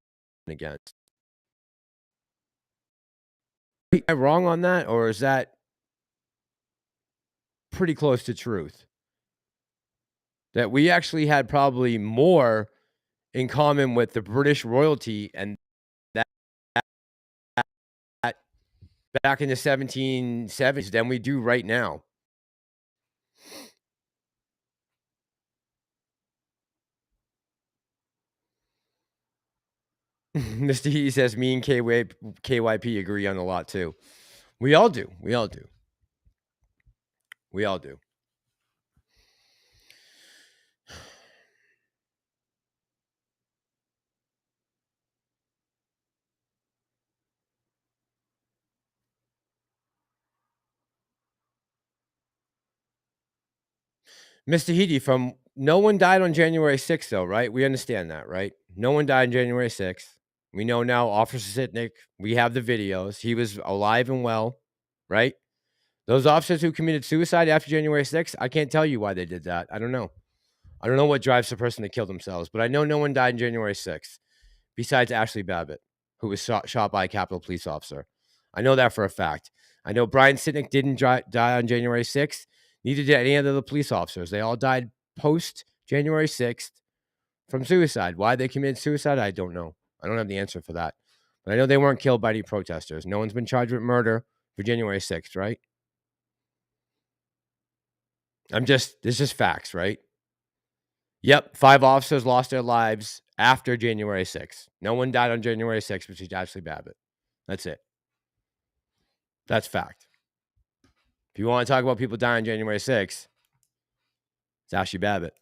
against. Am I wrong on that, or is that pretty close to truth? That we actually had probably more in common with the British royalty, and that back in the 1770s than we do right now. Mr. He says me and KYP agree on a lot too. We all do. We all do. We all do. Mr. Heedy, from no one died on January 6th, though, right? We understand that, right? No one died on January 6th. We know now Officer Sitnik, we have the videos. He was alive and well, right? Those officers who committed suicide after January 6th, I can't tell you why they did that. I don't know. I don't know what drives the person to kill themselves, but I know no one died on January 6th besides Ashley Babbitt, who was shot by a Capitol police officer. I know that for a fact. I know Brian Sitnik didn't die on January 6th. Neither did any of the police officers. They all died post January 6th from suicide. Why they committed suicide, I don't know. I don't have the answer for that. But I know they weren't killed by any protesters. No one's been charged with murder for January 6th, right? This is just facts, right? Yep, 5 officers lost their lives after January 6th. No one died on January 6th, which is Ashley Babbitt. That's it. That's fact. If you want to talk about people dying on January 6th, it's Ashley Babbitt.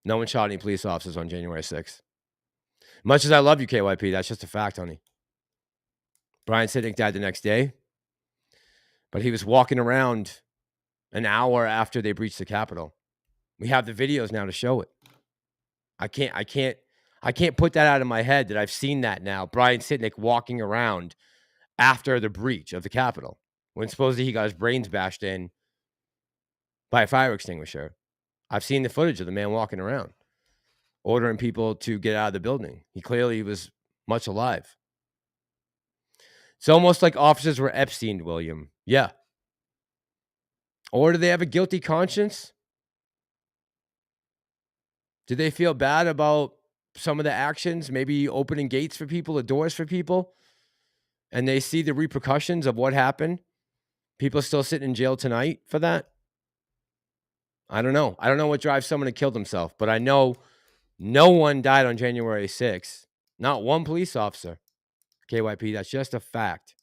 No one shot any police officers on January 6th. Much as I love you, KYP, that's just a fact, honey. Brian Sitnik died the next day, but he was walking around an hour after they breached the Capitol. We have the videos now to show it. I can't put that out of my head that I've seen that now. Brian Sitnik walking around after the breach of the Capitol, when supposedly he got his brains bashed in by a fire extinguisher. I've seen the footage of the man walking around, ordering people to get out of the building. He clearly was much alive. It's almost like officers were Epstein, William. Yeah. Or do they have a guilty conscience? Do they feel bad about some of the actions, maybe opening gates for people or doors for people, and they see the repercussions of what happened? People still sitting in jail tonight for that? I don't know. I don't know what drives someone to kill themselves, but I know no one died on January 6th. Not one police officer. KYP, that's just a fact.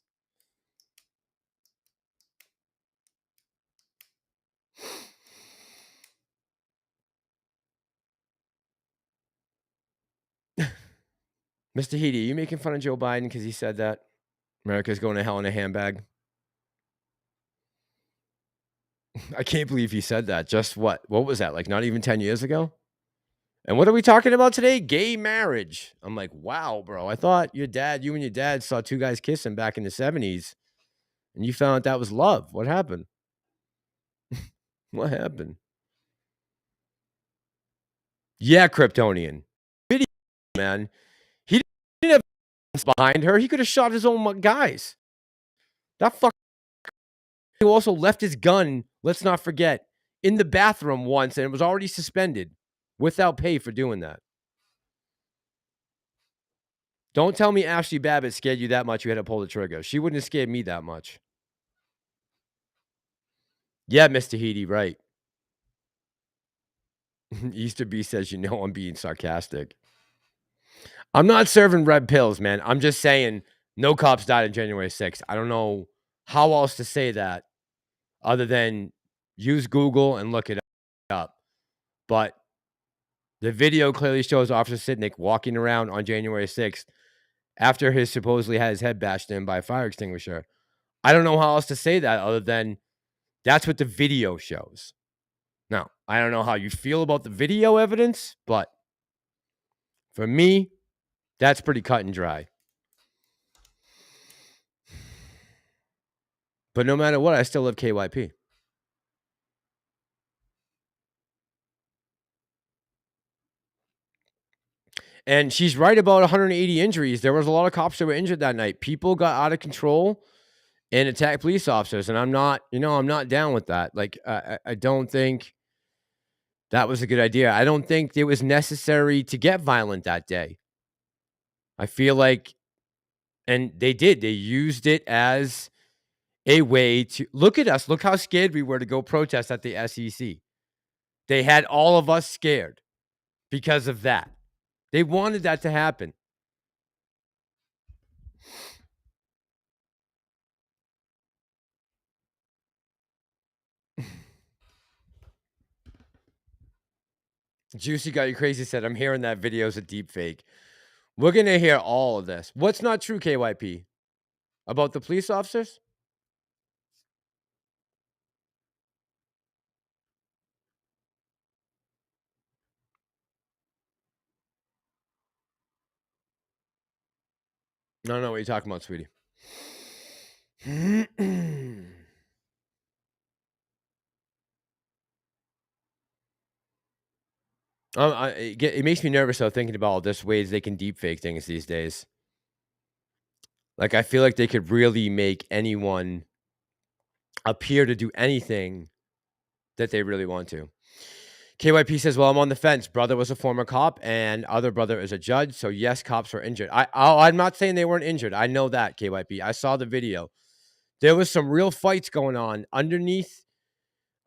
Mr. Heedy, are you making fun of Joe Biden because he said that America's going to hell in a handbag? I can't believe he said that. Just what was that? Like not even 10 years ago? And what are we talking about today? Gay marriage. I'm like, wow, bro. I thought you and your dad saw 2 guys kissing back in the 70s, and you found out that was love. What happened? What happened? Yeah, Kryptonian. Video, man. He didn't have behind her. He could have shot his own guys. That fuck. He also left his gun, let's not forget, in the bathroom once, and it was already suspended without pay for doing that. Don't tell me Ashley Babbitt scared you that much you had to pull the trigger. She wouldn't have scared me that much. Yeah, Mr. Heedy, right. Easter B says, I'm being sarcastic. I'm not serving red pills, man. I'm just saying no cops died on January 6th. I don't know how else to say that other than use Google and look it up. But the video clearly shows Officer Sitnik walking around on January 6th after he supposedly had his head bashed in by a fire extinguisher. I don't know how else to say that other than that's what the video shows. Now, I don't know how you feel about the video evidence, but for me, that's pretty cut and dry. But no matter what, I still love KYP. And she's right about 180 injuries. There was a lot of cops that were injured that night. People got out of control and attacked police officers. And I'm not down with that. Like, I don't think that was a good idea. I don't think it was necessary to get violent that day. I feel like And they did. They used it as a way to look at us. Look how scared we were to go protest at the SEC. They had all of us scared because of that. They wanted that to happen. Juicy Got You Crazy said, I'm hearing that video's a deep fake. We're going to hear all of this. What's not true, KYP? About the police officers? I don't know what you're talking about, sweetie. It makes me nervous, though, thinking about all this ways they can deepfake things these days. Like, I feel like they could really make anyone appear to do anything that they really want to. KYP says, well, I'm on the fence. Brother was a former cop and other brother is a judge. So, yes, cops were injured. I'm not saying they weren't injured. I know that, KYP. I saw the video. There was some real fights going on underneath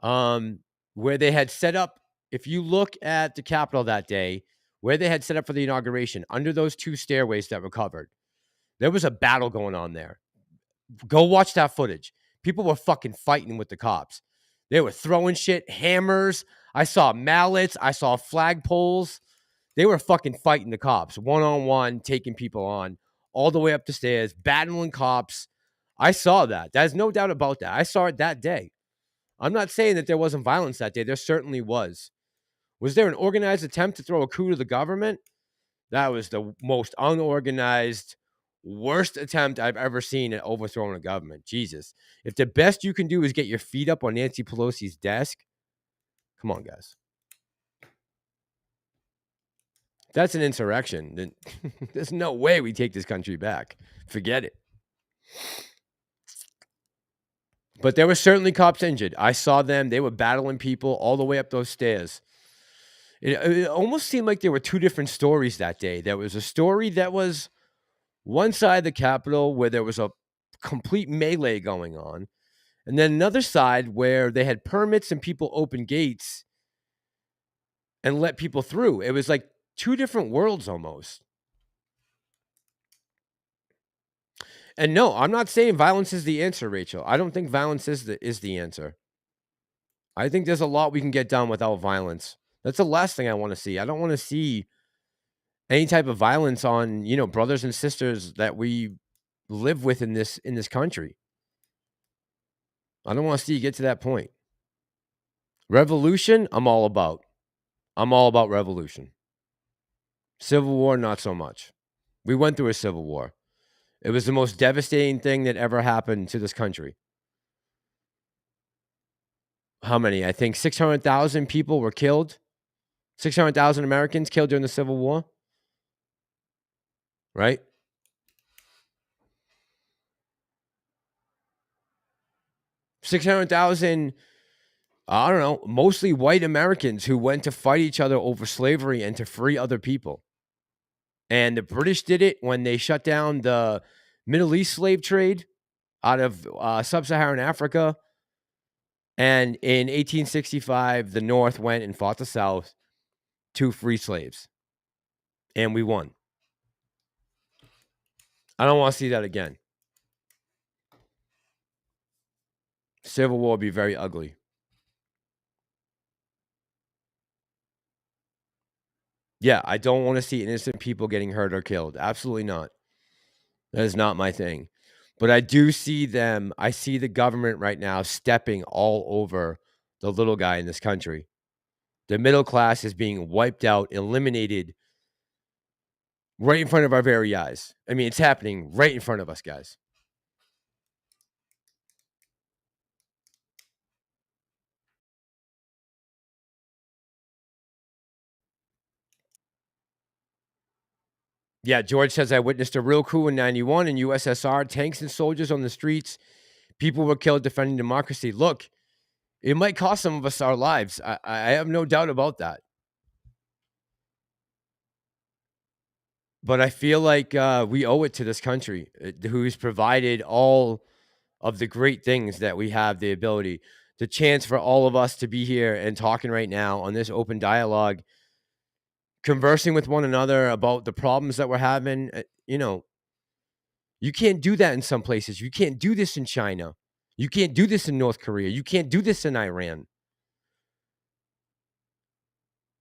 where they had set up. If you look at the Capitol that day, where they had set up for the inauguration, under those two stairways that were covered, there was a battle going on there. Go watch that footage. People were fucking fighting with the cops. They were throwing shit, hammers. I saw mallets. I saw flagpoles. They were fucking fighting the cops, one-on-one, taking people on, all the way up the stairs, battling cops. I saw that. There's no doubt about that. I saw it that day. I'm not saying that there wasn't violence that day. There certainly was. Was there an organized attempt to throw a coup to the government? That was the most unorganized, worst attempt I've ever seen at overthrowing a government. Jesus. If the best you can do is get your feet up on Nancy Pelosi's desk, come on, guys. That's an insurrection. Then there's no way we take this country back. Forget it. But there were certainly cops injured. I saw them. They were battling people all the way up those stairs. It almost seemed like there were two different stories that day. There was a story that was one side of the Capitol where there was a complete melee going on, and then another side where they had permits and people open gates and let people through. It was like two different worlds almost. And no, I'm not saying violence is the answer, Rachel. I don't think violence is the answer. I think there's a lot we can get done without violence. That's the last thing I want to see. I don't want to see any type of violence on, brothers and sisters that we live with in this country. I don't want to see you get to that point. Revolution, I'm all about. I'm all about revolution. Civil war, not so much. We went through a civil war. It was the most devastating thing that ever happened to this country. How many? I think 600,000 people were killed. 600,000 Americans killed during the Civil War. Right? $600,000, I don't know, mostly white Americans who went to fight each other over slavery and to free other people. And the British did it when they shut down the Middle East slave trade out of sub-Saharan Africa. And in 1865, the North went and fought the South to free slaves. And we won. I don't want to see that again. Civil War would be very ugly. Yeah, I don't want to see innocent people getting hurt or killed. Absolutely not. That is not my thing. But I do see them. I see the government right now stepping all over the little guy in this country. The middle class is being wiped out, eliminated right in front of our very eyes. I mean, it's happening right in front of us, guys. Yeah, George says, I witnessed a real coup in 91 in USSR, tanks and soldiers on the streets. People were killed defending democracy. Look, it might cost some of us our lives. I have no doubt about that. But I feel like we owe it to this country, who's provided all of the great things that we have the ability, the chance for all of us to be here and talking right now on this open dialogue, conversing with one another about the problems that we're having. You can't do that in some places. You can't do this in China. You can't do this in North Korea. You can't do this in Iran.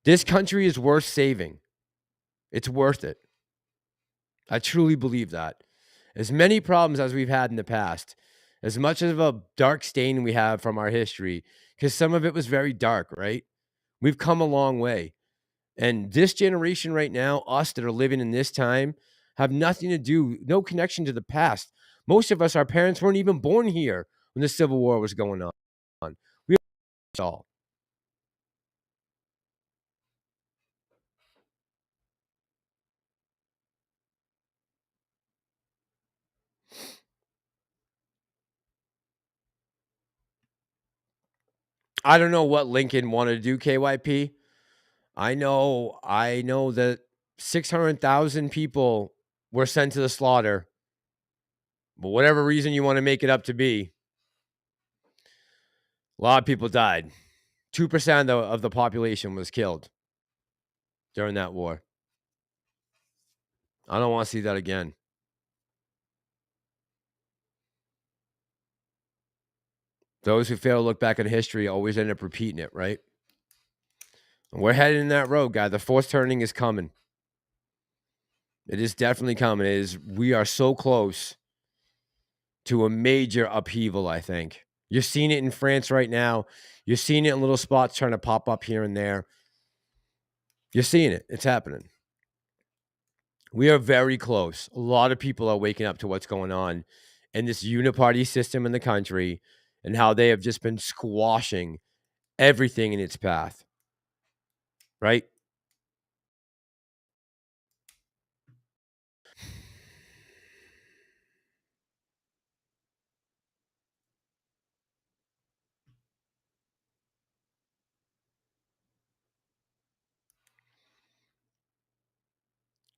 This country is worth saving. It's worth it. I truly believe that. As many problems as we've had in the past, as much of a dark stain we have from our history, because some of it was very dark, right? We've come a long way. And this generation right now, us that are living in this time, have nothing to do, no connection to the past. Most of us, our parents weren't even born here when the Civil War was going on. We all. I don't know what Lincoln wanted to do, KYP. I know that 600,000 people were sent to the slaughter. But whatever reason you want to make it up to be, a lot of people died. 2% of the population was killed during that war. I don't want to see that again. Those who fail to look back at history always end up repeating it, right? And we're headed in that road, guys. The fourth turning is coming. It is definitely coming. We are so close to a major upheaval, I think. You're seeing it in France right now. You're seeing it in little spots trying to pop up here and there. You're seeing it. It's happening. We are very close. A lot of people are waking up to what's going on in this uniparty system in the country and how they have just been squashing everything in its path. Right?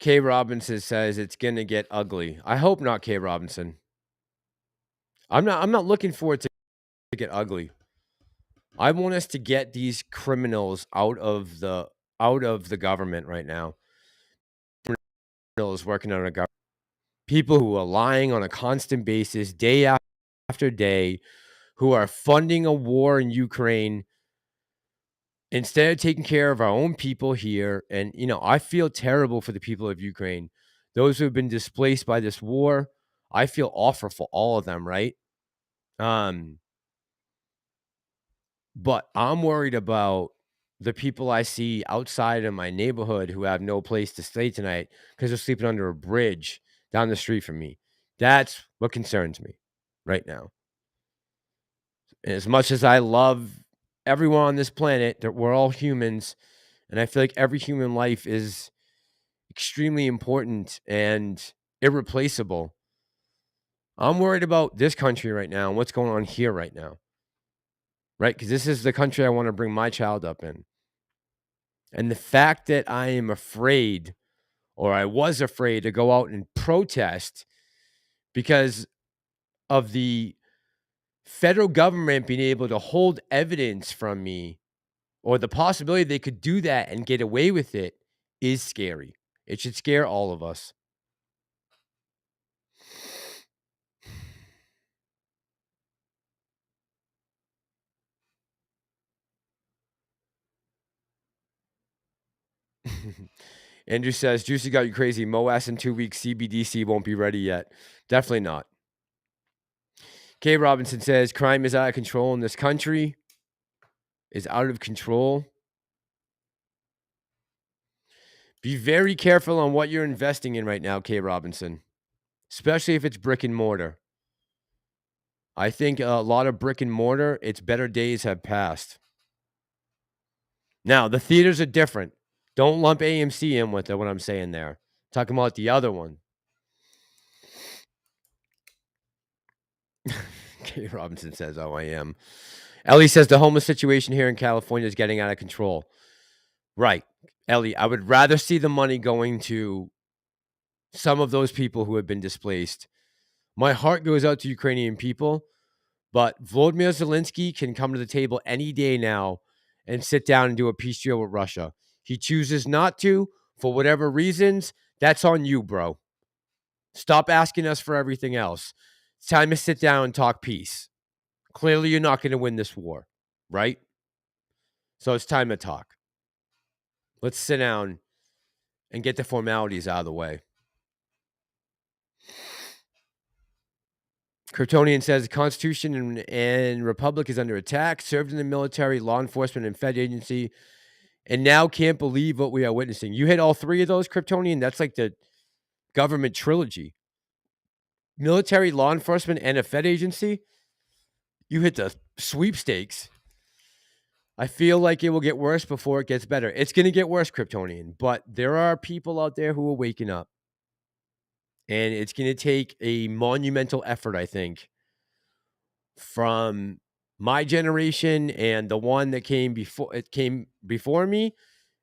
K. Robinson says it's going to get ugly. I hope not, K. Robinson. I'm not looking for it to get ugly. I want us to get these criminals out of the government right now. Criminals working on a government. People who are lying on a constant basis, day after day, who are funding a war in Ukraine instead of taking care of our own people here. And, I feel terrible for the people of Ukraine. Those who have been displaced by this war, I feel awful for all of them, right? But I'm worried about the people I see outside of my neighborhood who have no place to stay tonight because they're sleeping under a bridge down the street from me. That's what concerns me right now. And as much as I love everyone on this planet, that we're all humans, and I feel like every human life is extremely important and irreplaceable. I'm worried about this country right now and what's going on here right now. Right? Because this is the country I want to bring my child up in. And the fact that I am afraid, or I was afraid to go out and protest because of the federal government being able to hold evidence from me, or the possibility they could do that and get away with it, is scary. It should scare all of us. Andrew says, Juicy got you crazy. MOAS in 2 weeks. CBDC won't be ready yet. Definitely not. K. Robinson says, crime is out of control in this country. Is out of control. Be very careful on what you're investing in right now, K. Robinson. Especially if it's brick and mortar. I think a lot of brick and mortar, its better days have passed. Now, the theaters are different. Don't lump AMC in with it, what I'm saying there. Talking about the other one. K. Robinson says, oh, I am. Ellie says the homeless situation here in California is getting out of control. Right. Ellie, I would rather see the money going to some of those people who have been displaced. My heart goes out to Ukrainian people, but Volodymyr Zelensky can come to the table any day now and sit down and do a peace deal with Russia. He chooses not to for whatever reasons. That's on you, bro. Stop asking us for everything else. It's time to sit down and talk peace. Clearly, you're not going to win this war, right? So it's time to talk. Let's sit down and get the formalities out of the way. Kryptonian says the Constitution and Republic is under attack, served in the military, law enforcement, and Fed agency, and now can't believe what we are witnessing. You hit all three of those, Kryptonian? That's like the government trilogy. Military, law enforcement, and a Fed agency? You hit the sweepstakes. I feel like it will get worse before it gets better. It's going to get worse, Kryptonian, but there are people out there who are waking up. And it's going to take a monumental effort, I think, from my generation and the one that came before me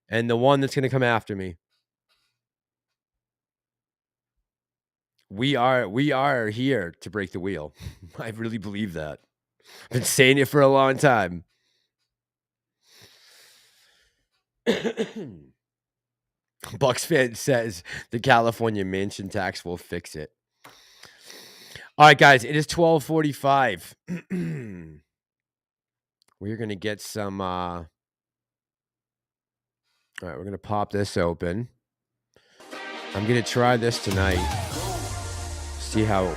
and the one that's going to come after me. We are here to break the wheel. I really believe that. I've been saying it for a long time. Bucks fan says the California mansion tax will fix it. All right, guys, it is 12:45. We're going to get some... all right, we're going to pop this open. I'm going to try this tonight. See how...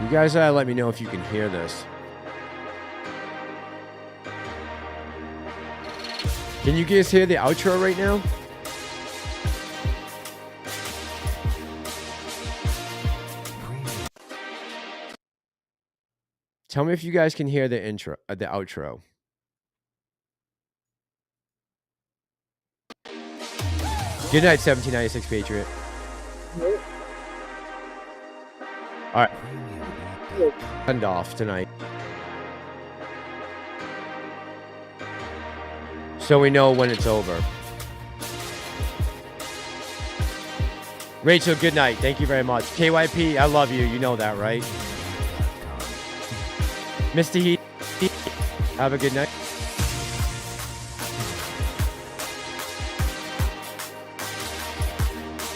You guys let me know if you can hear this. Can you guys hear the outro right now? Tell me if you guys can hear the intro, the outro. Good night, 1796 Patriot. All right. End off tonight. So we know when it's over. Rachel, good night. Thank you very much. KYP, I love you. You know that, right? Mr. Heat, have a good night.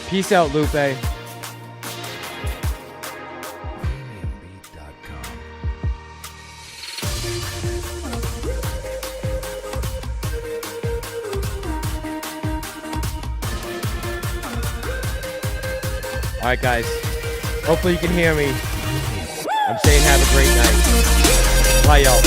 Peace out, Lupe. All right, guys. Hopefully you can hear me. I'm saying have a great night. Bye, y'all.